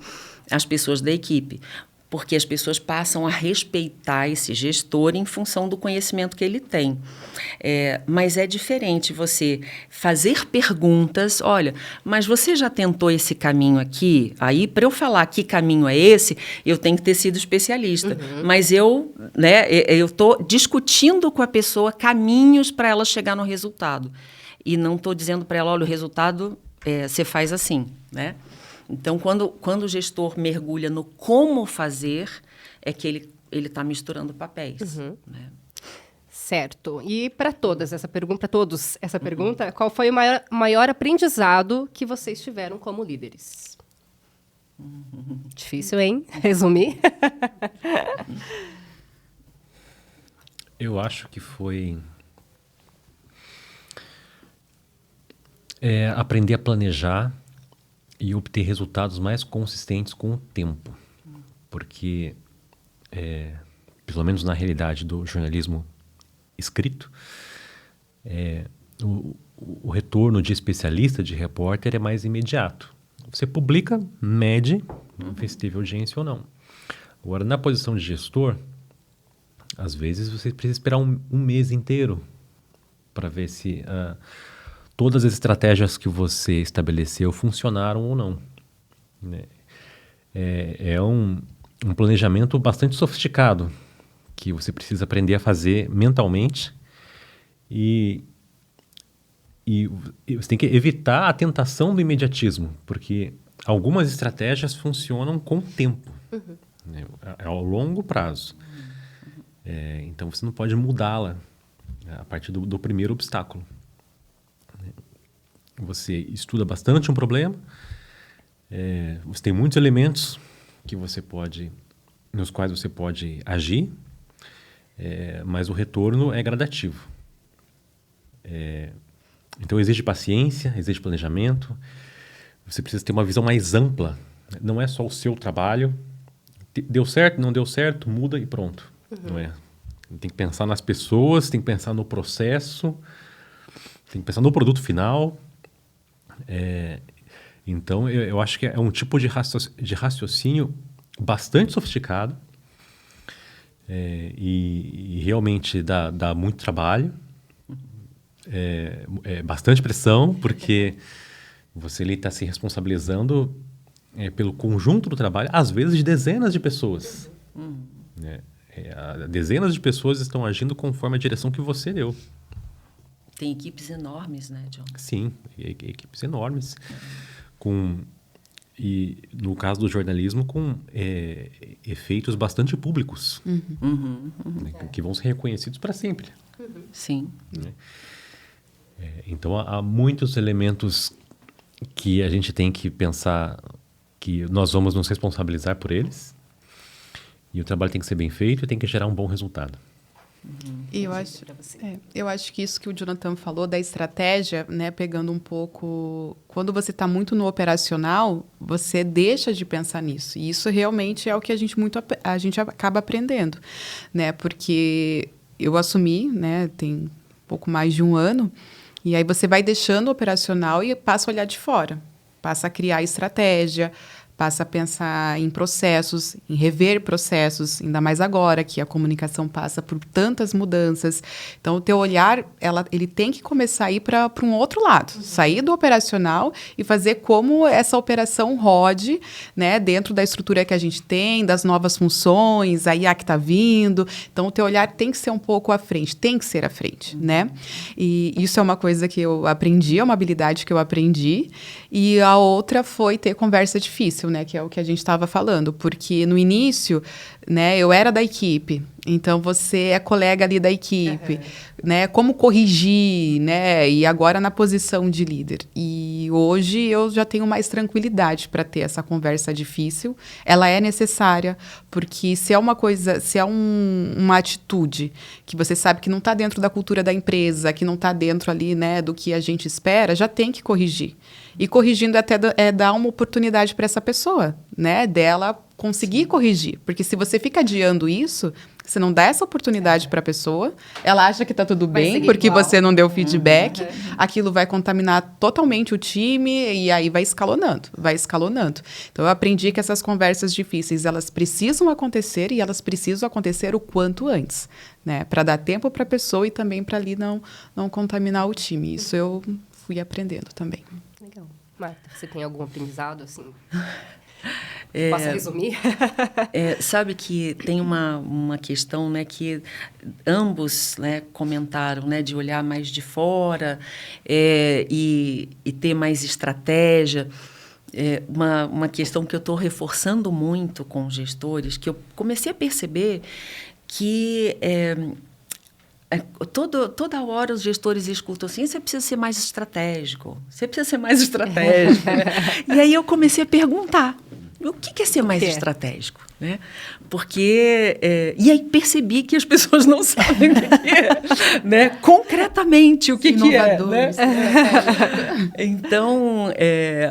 às pessoas da equipe. porque as pessoas passam a respeitar esse gestor em função do conhecimento que ele tem. Mas é diferente você fazer perguntas, olha, mas você já tentou esse caminho aqui? Aí, para eu falar que caminho é esse, eu tenho que ter sido especialista. Mas eu estou discutindo com a pessoa caminhos para ela chegar no resultado. E não estou dizendo para ela, olha, o resultado você faz assim, né? Então, quando o gestor mergulha no como fazer, é que ele está misturando papéis. Né? Certo. E para todos essa pergunta, qual foi o maior aprendizado que vocês tiveram como líderes? Difícil, hein? Resumir? Eu acho que foi aprender a planejar e obter resultados mais consistentes com o tempo. Porque, pelo menos na realidade do jornalismo escrito, o retorno de especialista, de repórter, é mais imediato. Você publica, mede, vê se teve audiência ou não. Agora, na posição de gestor, às vezes você precisa esperar um mês inteiro para ver se todas as estratégias que você estabeleceu funcionaram ou não. Né? É um planejamento bastante sofisticado que você precisa aprender a fazer mentalmente e você tem que evitar a tentação do imediatismo, porque algumas estratégias funcionam com o tempo, né? Ao longo prazo. Então você não pode mudá-la a partir do primeiro obstáculo. Você estuda bastante um problema, você tem muitos elementos nos quais você pode agir, mas o retorno é gradativo. Então exige paciência, exige planejamento, você precisa ter uma visão mais ampla, não é só o seu trabalho, deu certo, não deu certo, muda e pronto. Não é? Tem que pensar nas pessoas, tem que pensar no processo, tem que pensar no produto final. Então, eu acho que é um tipo de raciocínio bastante sofisticado e realmente dá muito trabalho, bastante pressão, porque você está se responsabilizando pelo conjunto do trabalho, às vezes de dezenas de pessoas. Dezenas de pessoas estão agindo conforme a direção que você deu. Tem equipes enormes, né, John? Sim, equipes enormes. E no caso do jornalismo, com efeitos bastante públicos, né, que vão ser reconhecidos para sempre. Sim. Né? Então, há muitos elementos que a gente tem que pensar que nós vamos nos responsabilizar por eles, e o trabalho tem que ser bem feito e tem que gerar um bom resultado. E eu acho que isso que o Jonathan falou da estratégia, né, pegando um pouco... Quando você está muito no operacional, você deixa de pensar nisso. E isso realmente é o que a gente acaba aprendendo. Né? Porque eu assumi, né, tem um pouco mais de um ano, e aí você vai deixando o operacional e passa a olhar de fora. Passa a criar estratégia, passa a pensar em processos, em rever processos, ainda mais agora que a comunicação passa por tantas mudanças. Então, o teu olhar, ele tem que começar a ir para um outro lado, sair do operacional e fazer como essa operação rode, né, dentro da estrutura que a gente tem, das novas funções, a IA que está vindo. Então, o teu olhar tem que ser um pouco à frente, tem que ser à frente, né? E isso é uma coisa que eu aprendi, é uma habilidade que eu aprendi. E a outra foi ter conversa difícil, né, que é o que a gente estava falando, porque no início, né, eu era da equipe, então você é colega ali da equipe, né, como corrigir, né, e agora na posição de líder. E hoje eu já tenho mais tranquilidade para ter essa conversa difícil, ela é necessária, porque se é uma coisa, se é uma atitude que você sabe que não está dentro da cultura da empresa, que não está dentro ali, né, do que a gente espera, já tem que corrigir. E corrigindo até dar uma oportunidade para essa pessoa, né, dela conseguir corrigir. Porque se você fica adiando isso, você não dá essa oportunidade para a pessoa, ela acha que está tudo Vai bem, seguir porque igual. você não deu feedback, aquilo vai contaminar totalmente o time e aí vai escalonando, vai escalonando. Então, eu aprendi que essas conversas difíceis, elas precisam acontecer e elas precisam acontecer o quanto antes, né? Para dar tempo para a pessoa e também para ali não contaminar o time. Isso eu fui aprendendo também. Legal. Marta, você tem algum aprendizado, assim? Posso resumir? Sabe que tem uma questão, né, que ambos, né, comentaram, né, de olhar mais de fora e ter mais estratégia. Uma questão que eu estou reforçando muito com os gestores, que eu comecei a perceber que toda hora os gestores escutam assim, você precisa ser mais estratégico, você precisa ser mais estratégico. Né? E aí eu comecei a perguntar, o que é ser mais estratégico? Né? Porque... e aí percebi que as pessoas não sabem o que é. Né? Concretamente, o que é. Né? Então,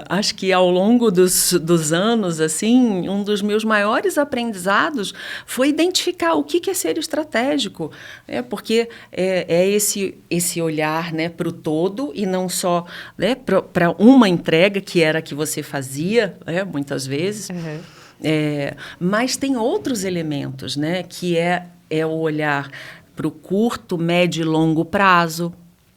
acho que ao longo dos anos, assim, um dos meus maiores aprendizados foi identificar o que é ser estratégico. Né? Porque é esse olhar, né, para o todo e não só, né, para uma entrega que era a que você fazia, né, muitas vezes. Uhum. Mas tem outros elementos, né, que é o olhar para o curto, médio e longo prazo.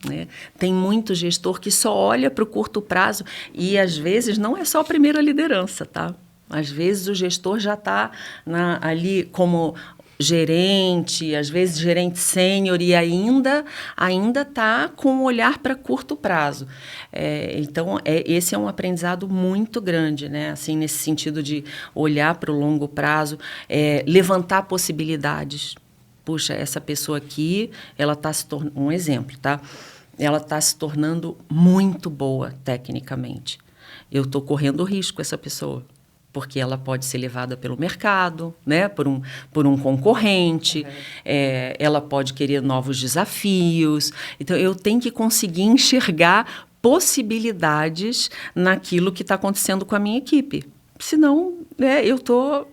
Né? Tem muito gestor que só olha para o curto prazo e, às vezes, não é só a primeira liderança, tá? Às vezes, o gestor já está ali como gerente, às vezes gerente sênior e ainda está com um olhar para curto prazo. Então, esse é um aprendizado muito grande, né? Assim, nesse sentido de olhar para o longo prazo, levantar possibilidades. Puxa, essa pessoa aqui, ela está se tornando... Um exemplo, tá? Ela está se tornando muito boa tecnicamente. Eu estou correndo risco essa pessoa. Porque ela pode ser levada pelo mercado, né? por um concorrente, ela pode querer novos desafios. Então, eu tenho que conseguir enxergar possibilidades naquilo que está acontecendo com a minha equipe. Senão, né, eu estou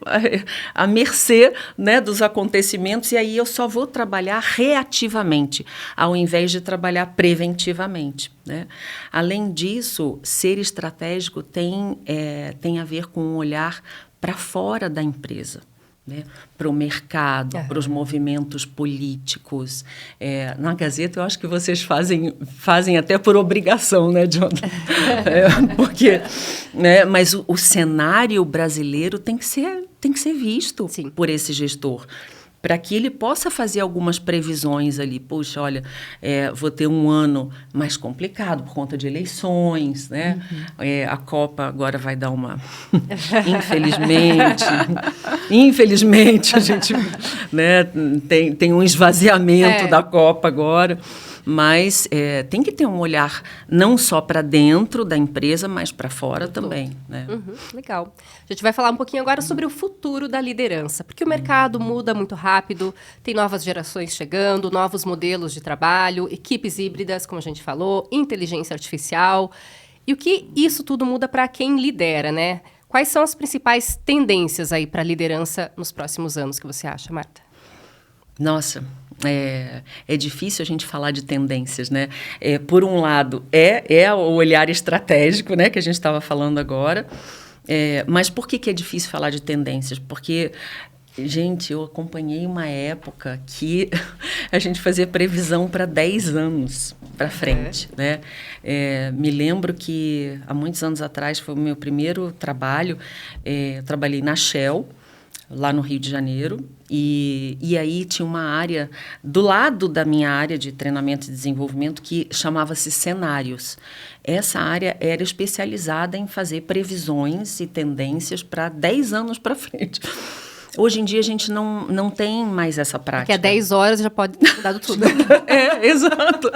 à mercê, né, dos acontecimentos e aí eu só vou trabalhar reativamente, ao invés de trabalhar preventivamente. Né? Além disso, ser estratégico tem a ver com um olhar para fora da empresa. Né, para o mercado, para os movimentos políticos. Na Gazeta, eu acho que vocês fazem até por obrigação, né, John? Porque, né, mas o cenário brasileiro tem que ser visto Sim. por esse gestor, para que ele possa fazer algumas previsões ali. Puxa, olha, vou ter um ano mais complicado por conta de eleições, né? Uhum. A Copa agora vai dar uma... Infelizmente, a gente, né, tem um esvaziamento da Copa agora. Mas tem que ter um olhar não só para dentro da empresa, mas para fora também. Né? Uhum, legal. A gente vai falar um pouquinho agora sobre o futuro da liderança, porque o mercado muda muito rápido, tem novas gerações chegando, novos modelos de trabalho, equipes híbridas, como a gente falou, inteligência artificial. E o que isso tudo muda para quem lidera, né? Quais são as principais tendências aí para a liderança nos próximos anos que você acha, Marta? Nossa... É difícil a gente falar de tendências, né? Por um lado, é o olhar estratégico, né, que a gente estava falando agora. Mas por que é difícil falar de tendências? Porque, gente, eu acompanhei uma época que a gente fazia previsão para 10 anos para frente, né? Me lembro que, há muitos anos atrás, foi o meu primeiro trabalho. Eu trabalhei na Shell, lá no Rio de Janeiro, e aí tinha uma área do lado da minha área de treinamento e desenvolvimento que chamava-se Cenários. Essa área era especializada em fazer previsões e tendências para 10 anos para frente. Hoje em dia, a gente não tem mais essa prática. Porque a 10 horas já pode ter mudado tudo. Exato.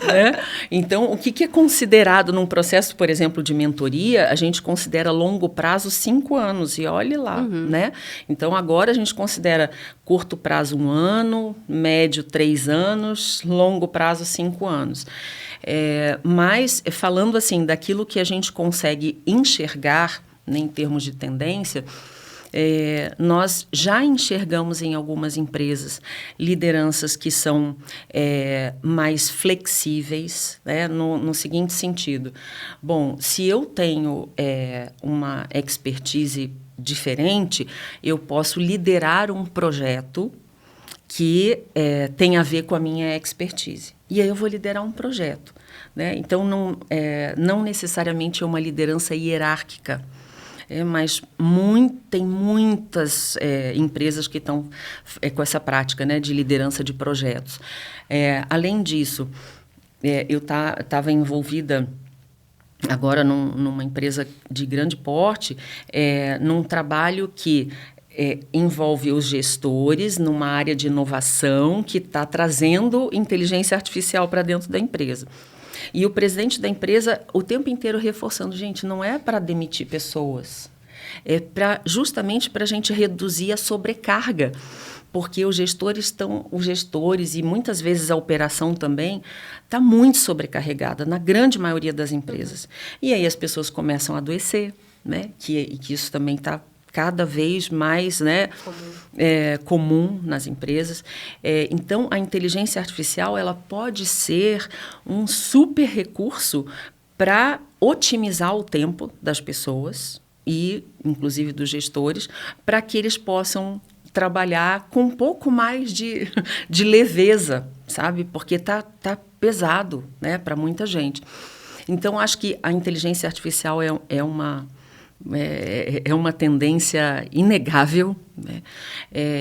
Né? Então, o que é considerado num processo, por exemplo, de mentoria, a gente considera longo prazo 5 anos, e olhe lá. Uhum. Né? Então, agora a gente considera curto prazo 1 ano, médio 3 anos, longo prazo 5 anos. Mas, falando assim, daquilo que a gente consegue enxergar, né, em termos de tendência... nós já enxergamos em algumas empresas lideranças que são mais flexíveis, né, no seguinte sentido. Bom, se eu tenho uma expertise diferente, eu posso liderar um projeto que tem a ver com a minha expertise. E aí eu vou liderar um projeto, né? Então, não necessariamente é uma liderança hierárquica, mas tem muitas empresas que estão com essa prática, né, de liderança de projetos. Além disso, eu estava envolvida agora numa empresa de grande porte, num trabalho que envolve os gestores numa área de inovação que está trazendo inteligência artificial para dentro da empresa. E o presidente da empresa o tempo inteiro reforçando, gente, não é para demitir pessoas, justamente para a gente reduzir a sobrecarga, porque os gestores e muitas vezes a operação também está muito sobrecarregada na grande maioria das empresas. E aí as pessoas começam a adoecer, né? Que isso também está cada vez mais, né, comum nas empresas. Então, a inteligência artificial ela pode ser um super recurso para otimizar o tempo das pessoas e, inclusive, dos gestores, para que eles possam trabalhar com um pouco mais de leveza, sabe? Porque tá pesado, né, para muita gente. Então, acho que a inteligência artificial é uma tendência inegável, né?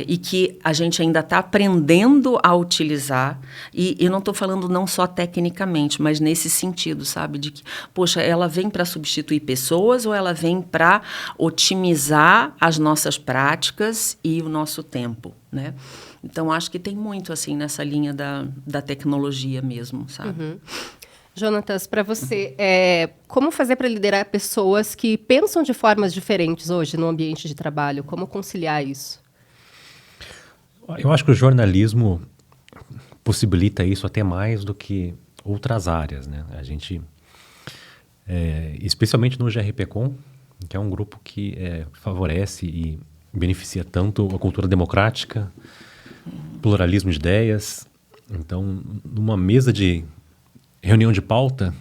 E que a gente ainda está aprendendo a utilizar. E eu não estou falando não só tecnicamente, mas nesse sentido, sabe? De que, poxa, ela vem para substituir pessoas ou ela vem para otimizar as nossas práticas e o nosso tempo, né? Então, acho que tem muito, assim, nessa linha da tecnologia mesmo, sabe? Uhum. Jonatas, para você, como fazer para liderar pessoas que pensam de formas diferentes hoje no ambiente de trabalho? Como conciliar isso? Eu acho que o jornalismo possibilita isso até mais do que outras áreas, né? A gente, especialmente no GRPcom, que é um grupo que favorece e beneficia tanto a cultura democrática, pluralismo de ideias. Então, numa mesa de reunião de pauta,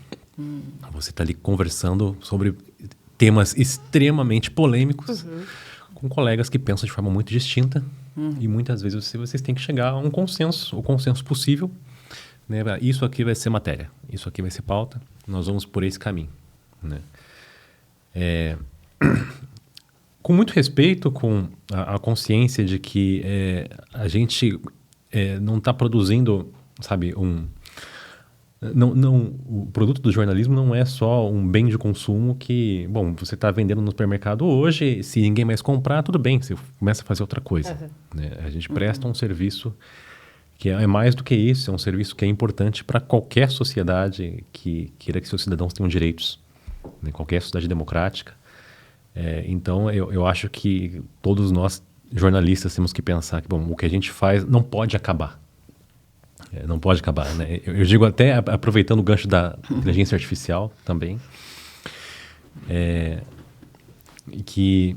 você está ali conversando sobre temas extremamente polêmicos com colegas que pensam de forma muito distinta e muitas vezes vocês têm que chegar a um consenso, o consenso possível, né? Isso aqui vai ser matéria, isso aqui vai ser pauta, nós vamos por esse caminho, né? Com muito respeito, com a consciência de que a gente não está produzindo, sabe, o produto do jornalismo não é só um bem de consumo que, bom, você está vendendo no supermercado hoje, se ninguém mais comprar, tudo bem, você começa a fazer outra coisa. Né? A gente presta um serviço que é mais do que isso, é um serviço que é importante para qualquer sociedade que queira que seus cidadãos tenham direitos, né? Qualquer sociedade democrática. Então, eu acho que todos nós, jornalistas, temos que pensar que, bom, o que a gente faz não pode acabar. Não pode acabar, né? Eu digo até, aproveitando o gancho da inteligência artificial também, que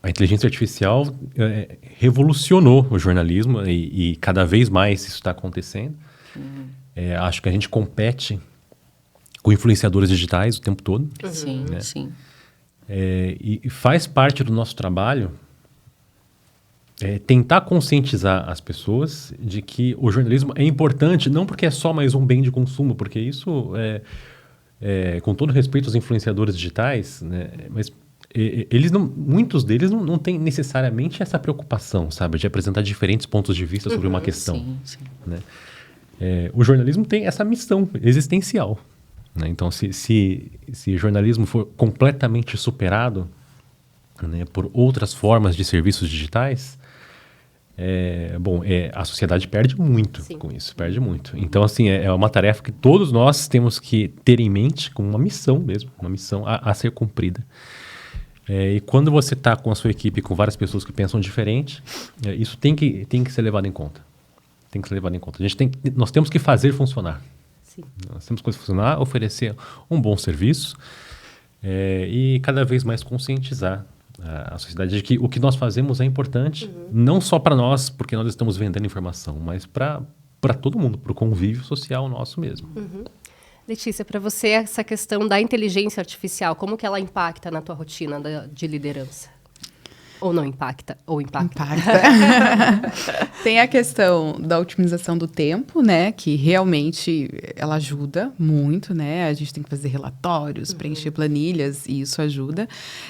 a inteligência artificial revolucionou o jornalismo e cada vez mais isso está acontecendo. Acho que a gente compete com influenciadores digitais o tempo todo. Sim, né? sim. E faz parte do nosso trabalho tentar conscientizar as pessoas de que o jornalismo é importante, não porque é só mais um bem de consumo, porque isso, com todo respeito aos influenciadores digitais, né, mas muitos deles não têm necessariamente essa preocupação, sabe, de apresentar diferentes pontos de vista sobre uma questão. Sim, sim. Né? O jornalismo tem essa missão existencial. Né? Então, se o jornalismo for completamente superado, né, por outras formas de serviços digitais, a sociedade perde muito com isso, perde muito. Então, assim, é uma tarefa que todos nós temos que ter em mente como uma missão mesmo, uma missão a ser cumprida. E quando você está com a sua equipe, com várias pessoas que pensam diferente, isso tem que ser levado em conta. Tem que ser levado em conta. Nós temos que fazer funcionar. Sim. Nós temos que funcionar, oferecer um bom serviço e cada vez mais conscientizar a sociedade de que o que nós fazemos é importante, não só para nós, porque nós estamos vendendo informação, mas para todo mundo, para o convívio social nosso mesmo. Letícia, para você, essa questão da inteligência artificial, como que ela impacta na tua rotina de liderança? Ou não impacta? Ou impacta? Tem a questão da otimização do tempo, né? Que realmente ela ajuda muito, né? A gente tem que fazer relatórios, preencher planilhas, e isso ajuda.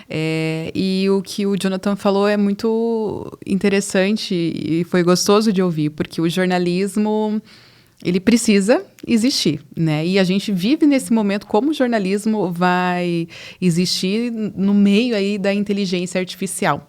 E o que o Jonathan falou é muito interessante e foi gostoso de ouvir, porque o jornalismo... ele precisa existir, né? E a gente vive nesse momento como o jornalismo vai existir no meio aí da inteligência artificial.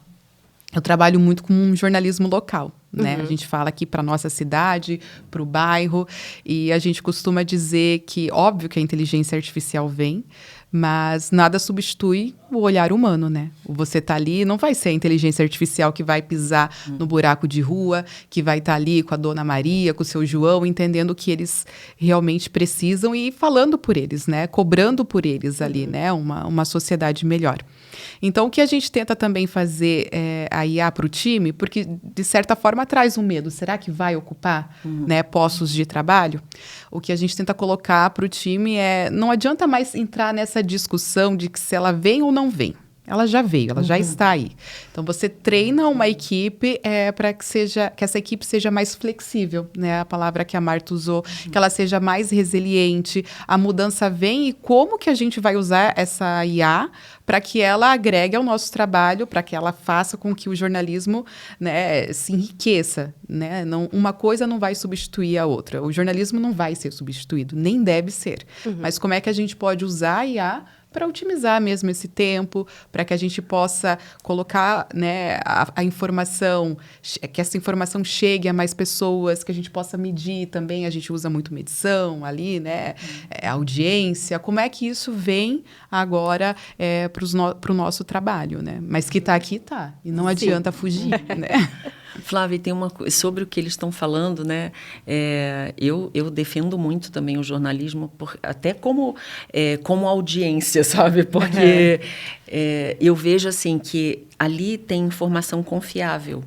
Eu trabalho muito com um jornalismo local, né? A gente fala aqui para nossa cidade, para o bairro, e a gente costuma dizer que, óbvio que a inteligência artificial vem, mas nada substitui o olhar humano, né? Você tá ali, não vai ser a inteligência artificial que vai pisar no buraco de rua, que vai estar ali com a Dona Maria, com o seu João, entendendo o que eles realmente precisam e falando por eles, né? Cobrando por eles ali, né? Uma sociedade melhor. Então, o que a gente tenta também fazer a IA para o time, porque, de certa forma, traz um medo. Será que vai ocupar né, postos de trabalho? O que a gente tenta colocar para o time não adianta mais entrar nessa discussão de que se ela vem ou não vem. Ela já veio, ela já está aí. Então, você treina uma equipe para que essa equipe seja mais flexível, né? A palavra que a Marta usou, que ela seja mais resiliente. A mudança vem e como que a gente vai usar essa IA para que ela agregue ao nosso trabalho, para que ela faça com que o jornalismo né, se enriqueça. Né? Uma coisa não vai substituir a outra. O jornalismo não vai ser substituído, nem deve ser. Mas como é que a gente pode usar a IA para otimizar mesmo esse tempo, para que a gente possa colocar né, a informação, que essa informação chegue a mais pessoas, que a gente possa medir também, a gente usa muito medição ali, né, audiência, como é que isso vem agora para o nosso trabalho, né? Mas que está aqui, está, e não adianta fugir, né? Flávia, tem uma coisa sobre o que eles estão falando, né? Eu defendo muito também o jornalismo, até como audiência, sabe? Porque eu vejo assim que ali tem informação confiável.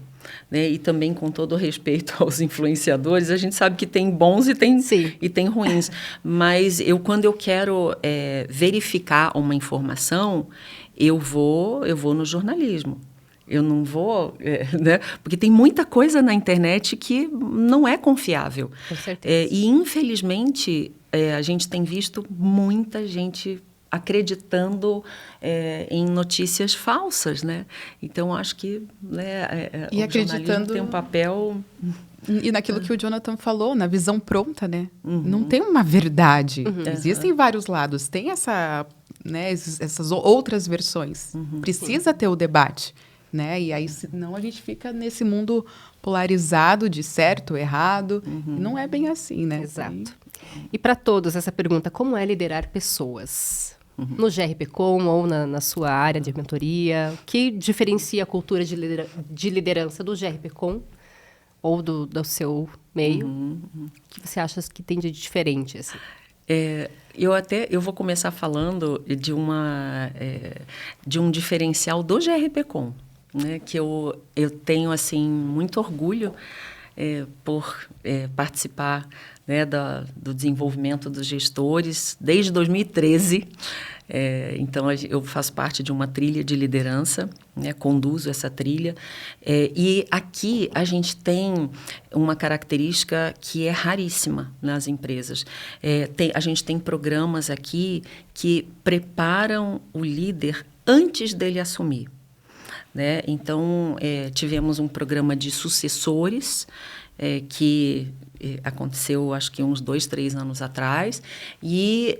Né? E também, com todo o respeito aos influenciadores, a gente sabe que tem bons e tem ruins. Mas quando eu quero verificar uma informação, eu vou no jornalismo. Eu não vou... né? Porque tem muita coisa na internet que não é confiável. Com certeza. E, infelizmente, a gente tem visto muita gente acreditando em notícias falsas, né? Então, acho que e o jornalismo tem um papel... E naquilo que o Jonathan falou, na visão pronta, né? Não tem uma verdade. Existem vários lados. Tem essas outras versões. Precisa ter o debate. Né? E aí, senão a gente fica nesse mundo polarizado de certo, errado. Não é bem assim, né? Exato. E para todos, essa pergunta, como é liderar pessoas? No GRPcom ou na sua área de mentoria? O que diferencia a cultura de liderança do GRPcom ou do seu meio? O que você acha que tem de diferente? Assim? Eu vou começar falando de um diferencial do GRPcom. Né, que eu tenho assim muito orgulho por participar né, do desenvolvimento dos gestores desde 2013. Então, eu faço parte de uma trilha de liderança, né, conduzo essa trilha. E aqui a gente tem uma característica que é raríssima nas empresas. A gente tem programas aqui que preparam o líder antes dele assumir. Né? Então, tivemos um programa de sucessores que aconteceu, acho que uns 2, 3 anos atrás. E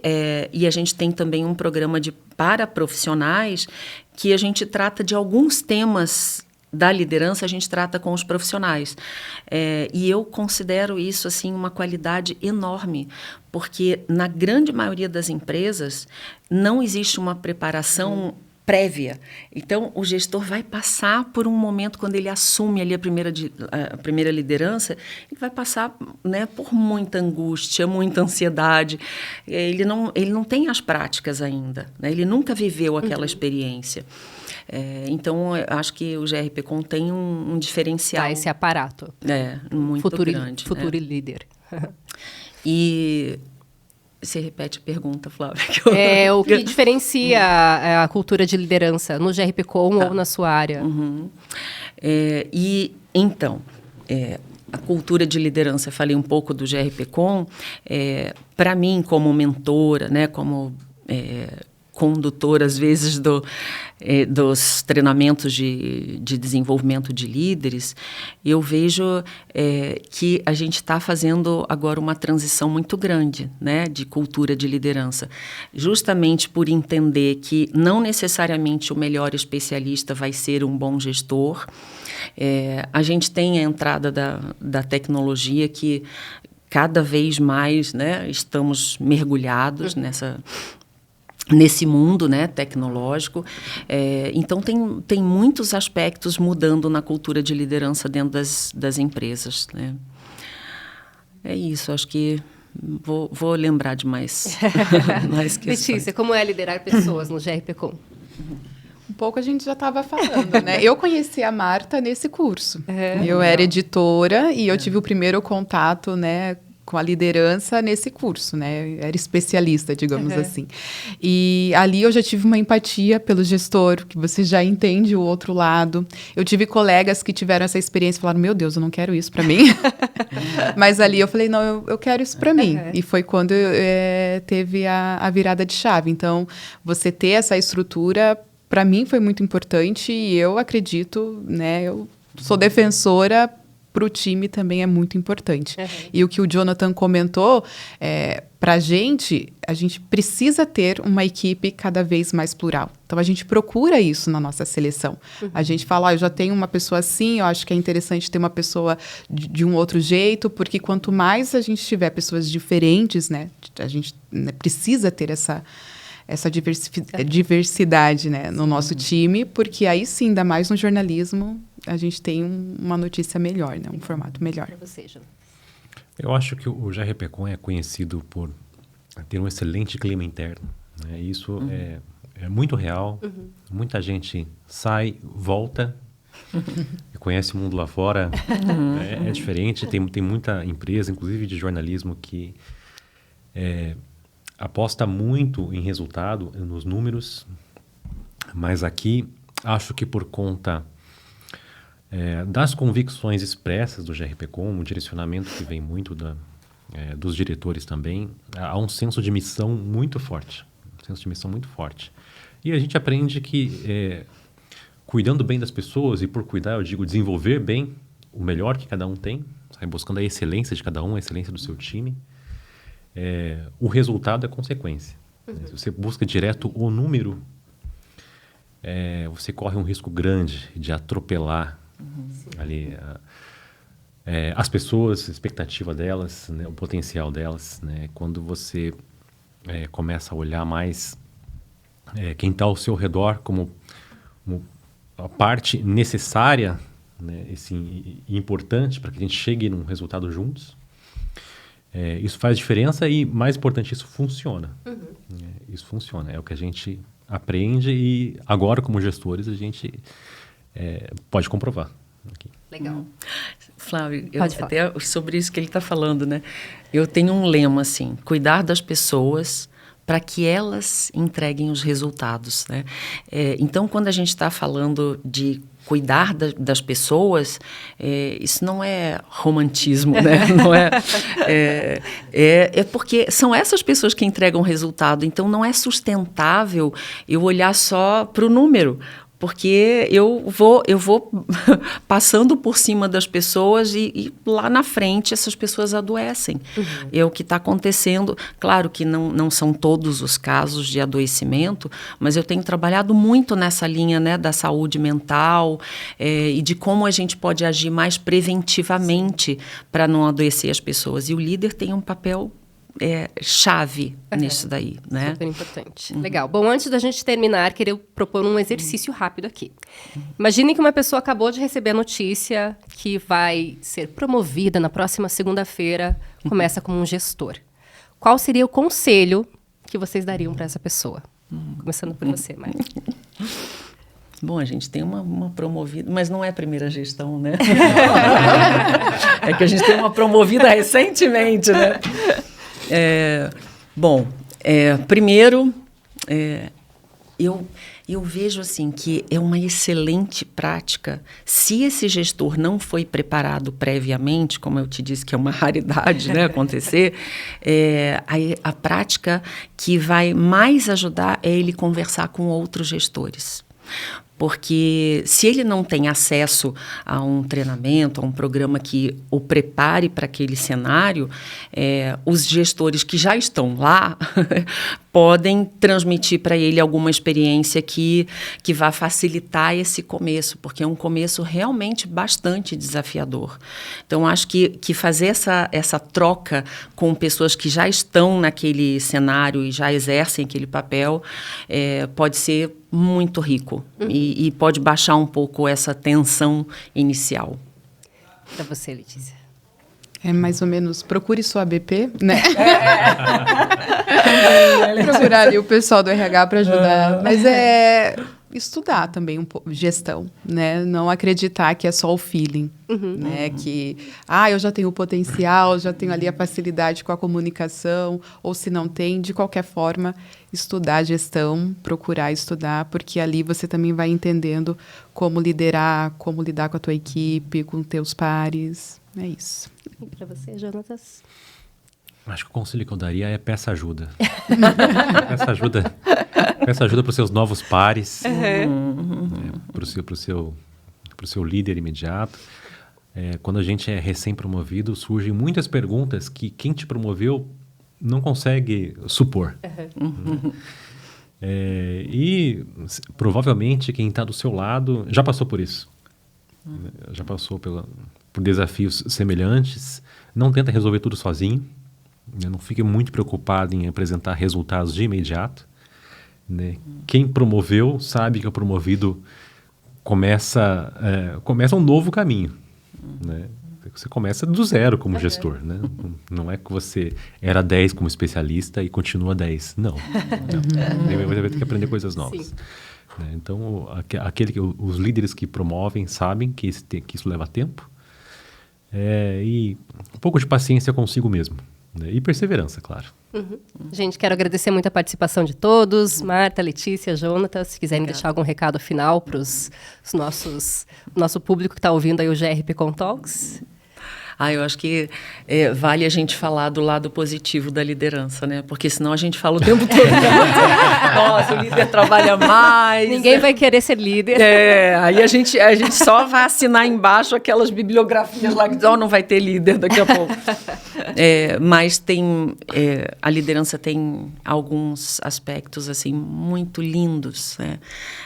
a gente tem também um programa de paraprofissionais que a gente trata de alguns temas da liderança, a gente trata com os profissionais. E eu considero isso assim, uma qualidade enorme, porque na grande maioria das empresas não existe uma preparação prévia. Então, o gestor vai passar por um momento, quando ele assume ali a primeira liderança, ele vai passar né, por muita angústia, muita ansiedade. Ele não tem as práticas ainda, né? Ele nunca viveu aquela experiência. Então, eu acho que o GRPcom tem um diferencial. Tá, esse aparato. Muito grande. Futuro líder. E você repete a pergunta, Flávia? O que diferencia a cultura de liderança no GRPcom ou na sua área? Então, a cultura de liderança, eu falei um pouco do GRPcom, para mim, como mentora, né, como condutora, às vezes, dos treinamentos de desenvolvimento de líderes, eu vejo que a gente está fazendo agora uma transição muito grande, né, de cultura de liderança, justamente por entender que não necessariamente o melhor especialista vai ser um bom gestor. A gente tem a entrada da tecnologia que cada vez mais, né, estamos mergulhados nesse mundo, né, tecnológico. Então, tem muitos aspectos mudando na cultura de liderança dentro das empresas, né? É isso, acho que vou lembrar de mais questões. Letícia, como é liderar pessoas no GRPcom? Um pouco a gente já estava falando, né? Eu conheci a Marta nesse curso. Eu era editora e eu tive o primeiro contato, né, com a liderança nesse curso, né? Era especialista, digamos assim. E ali eu já tive uma empatia pelo gestor, que você já entende o outro lado. Eu tive colegas que tiveram essa experiência e falaram, meu Deus, eu não quero isso para mim. Mas ali eu falei, não, eu quero isso para mim. E foi quando teve a virada de chave. Então, você ter essa estrutura, para mim foi muito importante e eu acredito, né? Eu sou defensora, para o time também é muito importante. E o que o Jonathan comentou, para a gente precisa ter uma equipe cada vez mais plural. Então, a gente procura isso na nossa seleção. A gente fala, eu já tenho uma pessoa assim, eu acho que é interessante ter uma pessoa de um outro jeito, porque quanto mais a gente tiver pessoas diferentes, né, a gente precisa ter essa diversidade, né, no nosso time, porque aí sim, ainda mais no jornalismo, a gente tem uma notícia melhor, né, um formato melhor. Eu acho que o GRPcom é conhecido por ter um excelente clima interno, né? Isso é muito real. Muita gente sai, volta, e conhece o mundo lá fora. É diferente. Tem muita empresa, inclusive de jornalismo, que aposta muito em resultado, nos números, mas aqui acho que por conta das convicções expressas do GRPcom, o direcionamento que vem muito dos diretores também, há um senso de missão muito forte. E a gente aprende que cuidando bem das pessoas, e por cuidar eu digo desenvolver bem o melhor que cada um tem, buscando a excelência de cada um, a excelência do seu time, o resultado é consequência. Se você busca direto o número, você corre um risco grande de atropelar ali as pessoas, a expectativa delas, né, o potencial delas, né? Quando você começa a olhar mais quem está ao seu redor como a parte necessária, né, assim, e importante para que a gente chegue num resultado juntos, isso faz diferença e, mais importante, isso funciona. Isso funciona, é o que a gente aprende e agora, como gestores, a gente pode comprovar. Aqui. Legal. Flávio, até sobre isso que ele está falando, né? Eu tenho um lema assim, cuidar das pessoas para que elas entreguem os resultados, né? Então, quando a gente está falando de cuidar das pessoas, isso não é romantismo, né? Não é porque são essas pessoas que entregam o resultado. Então, não é sustentável eu olhar só para o número, porque eu vou passando por cima das pessoas e lá na frente essas pessoas adoecem. É o que está acontecendo. Claro que não são todos os casos de adoecimento, mas eu tenho trabalhado muito nessa linha, né, da saúde mental e de como a gente pode agir mais preventivamente para não adoecer as pessoas. E o líder tem um papel chave nisso daí, né? Super importante. Legal. Bom, antes da gente terminar, queria propor um exercício rápido aqui. Imagine que uma pessoa acabou de receber a notícia que vai ser promovida na próxima segunda-feira, começa como um gestor. Qual seria o conselho que vocês dariam para essa pessoa? Começando por você, Maria. Bom, a gente tem uma promovida, mas não é primeira gestão, né? É que a gente tem uma promovida recentemente, né? Primeiro, eu vejo assim que é uma excelente prática. Se esse gestor não foi preparado previamente, como eu te disse que é uma raridade, né, acontecer, a prática que vai mais ajudar é ele conversar com outros gestores. Porque se ele não tem acesso a um treinamento, a um programa que o prepare para aquele cenário, os gestores que já estão lá podem transmitir para ele alguma experiência que vá facilitar esse começo, porque é um começo realmente bastante desafiador. Então, acho que fazer essa troca com pessoas que já estão naquele cenário e já exercem aquele papel pode ser muito rico e pode baixar um pouco essa tensão inicial. Para você, Letícia. É mais ou menos, procure sua ABP, né? Procurar ali o pessoal do RH para ajudar. Mas estudar também um pouco, gestão, né? Não acreditar que é só o feeling, né? Que, eu já tenho o potencial, já tenho ali a facilidade com a comunicação, ou se não tem, de qualquer forma, estudar gestão, procurar estudar, porque ali você também vai entendendo como liderar, como lidar com a tua equipe, com teus pares. É isso. E para você, Jonatas? Acho que o conselho que eu daria é peça ajuda. Peça ajuda para os seus novos pares, para o seu líder imediato. Quando a gente é recém-promovido, surgem muitas perguntas que quem te promoveu não consegue supor. E provavelmente quem está do seu lado já passou por isso. Já passou por desafios semelhantes. Não tenta resolver tudo sozinho. Não fique muito preocupado em apresentar resultados de imediato. Né? Quem promoveu sabe que o promovido começa um novo caminho. Né? Você começa do zero como gestor. Né? Não é que você era 10 como especialista e continua 10. Não. Você vai ter que aprender coisas novas. Né? Então, os líderes que promovem sabem que isso leva tempo. E um pouco de paciência consigo mesmo. Né? E perseverança, claro. Gente, quero agradecer muito a participação de todos. Marta, Letícia, Jonatas, se quiserem deixar algum recado final para nosso público que está ouvindo aí o GRP Com Talks. Eu acho que vale a gente falar do lado positivo da liderança, né? Porque senão a gente fala o tempo todo. Nossa, o líder trabalha mais. Ninguém vai querer ser líder. Aí a gente só vai assinar embaixo aquelas bibliografias lá que dizem, não vai ter líder daqui a pouco. Mas a liderança tem alguns aspectos assim muito lindos, né?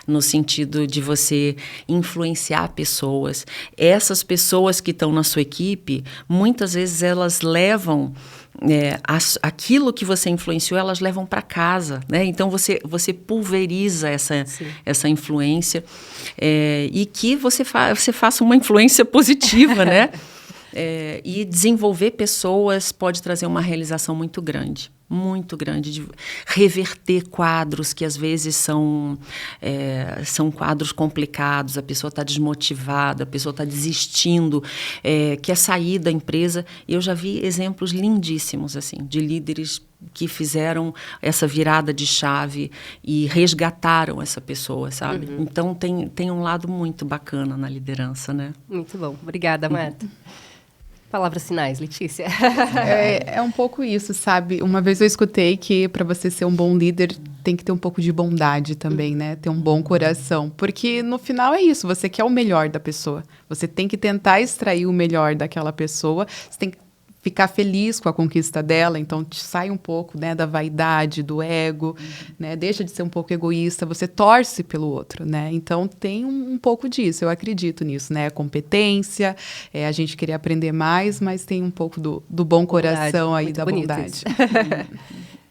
No sentido de você influenciar pessoas. Essas pessoas que estão na sua equipe, muitas vezes elas levam aquilo que você influenciou, elas levam para casa, né? Então você pulveriza essa influência e que você faça uma influência positiva, né? E desenvolver pessoas pode trazer uma realização muito grande, de reverter quadros que às vezes são quadros complicados, a pessoa está desmotivada, a pessoa está desistindo, quer sair da empresa. Eu já vi exemplos lindíssimos assim, de líderes que fizeram essa virada de chave e resgataram essa pessoa, sabe? Então tem um lado muito bacana na liderança, né? Muito bom. Obrigada, Marta. Palavras finais, Letícia. É um pouco isso, sabe? Uma vez eu escutei que para você ser um bom líder tem que ter um pouco de bondade também, né? Ter um bom coração. Porque no final é isso, você quer o melhor da pessoa. Você tem que tentar extrair o melhor daquela pessoa. Você tem que ficar feliz com a conquista dela, então sai um pouco, né, da vaidade, do ego, né, deixa de ser um pouco egoísta, você torce pelo outro, né, então tem um pouco disso, eu acredito nisso, né, competência, a gente querer aprender mais, mas tem um pouco do bom coração aí, da bondade.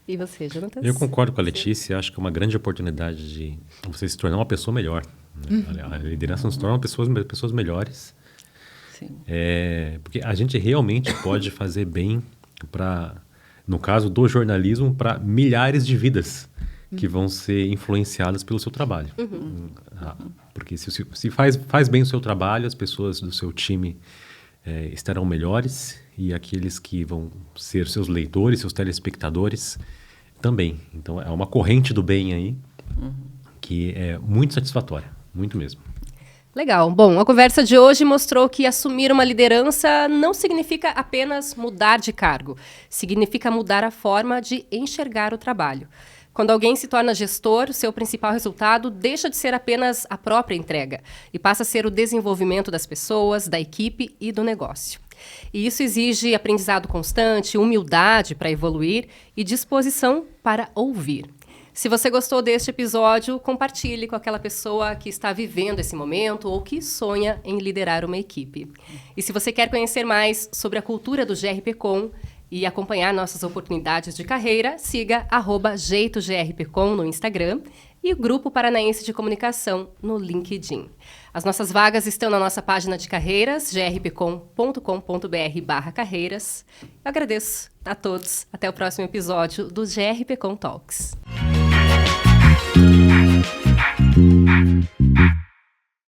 E você, Jonatas? Eu concordo com a Letícia, acho que é uma grande oportunidade de você se tornar uma pessoa melhor. Né? A liderança nos torna pessoas melhores. Sim. Porque a gente realmente pode fazer bem no caso do jornalismo, para milhares de vidas que vão ser influenciadas pelo seu trabalho. Porque se faz bem o seu trabalho, as pessoas do seu time estarão melhores e aqueles que vão ser seus leitores, seus telespectadores também. Então, é uma corrente do bem aí que é muito satisfatória, muito mesmo. Legal. Bom, a conversa de hoje mostrou que assumir uma liderança não significa apenas mudar de cargo. Significa mudar a forma de enxergar o trabalho. Quando alguém se torna gestor, seu principal resultado deixa de ser apenas a própria entrega e passa a ser o desenvolvimento das pessoas, da equipe e do negócio. E isso exige aprendizado constante, humildade para evoluir e disposição para ouvir. Se você gostou deste episódio, compartilhe com aquela pessoa que está vivendo esse momento ou que sonha em liderar uma equipe. E se você quer conhecer mais sobre a cultura do GRPcom e acompanhar nossas oportunidades de carreira, siga @jeitogrpcom no Instagram e o Grupo Paranaense de Comunicação no LinkedIn. As nossas vagas estão na nossa página de carreiras, grpcom.com.br/carreiras. Eu agradeço a todos. Até o próximo episódio do GRPcom Talks.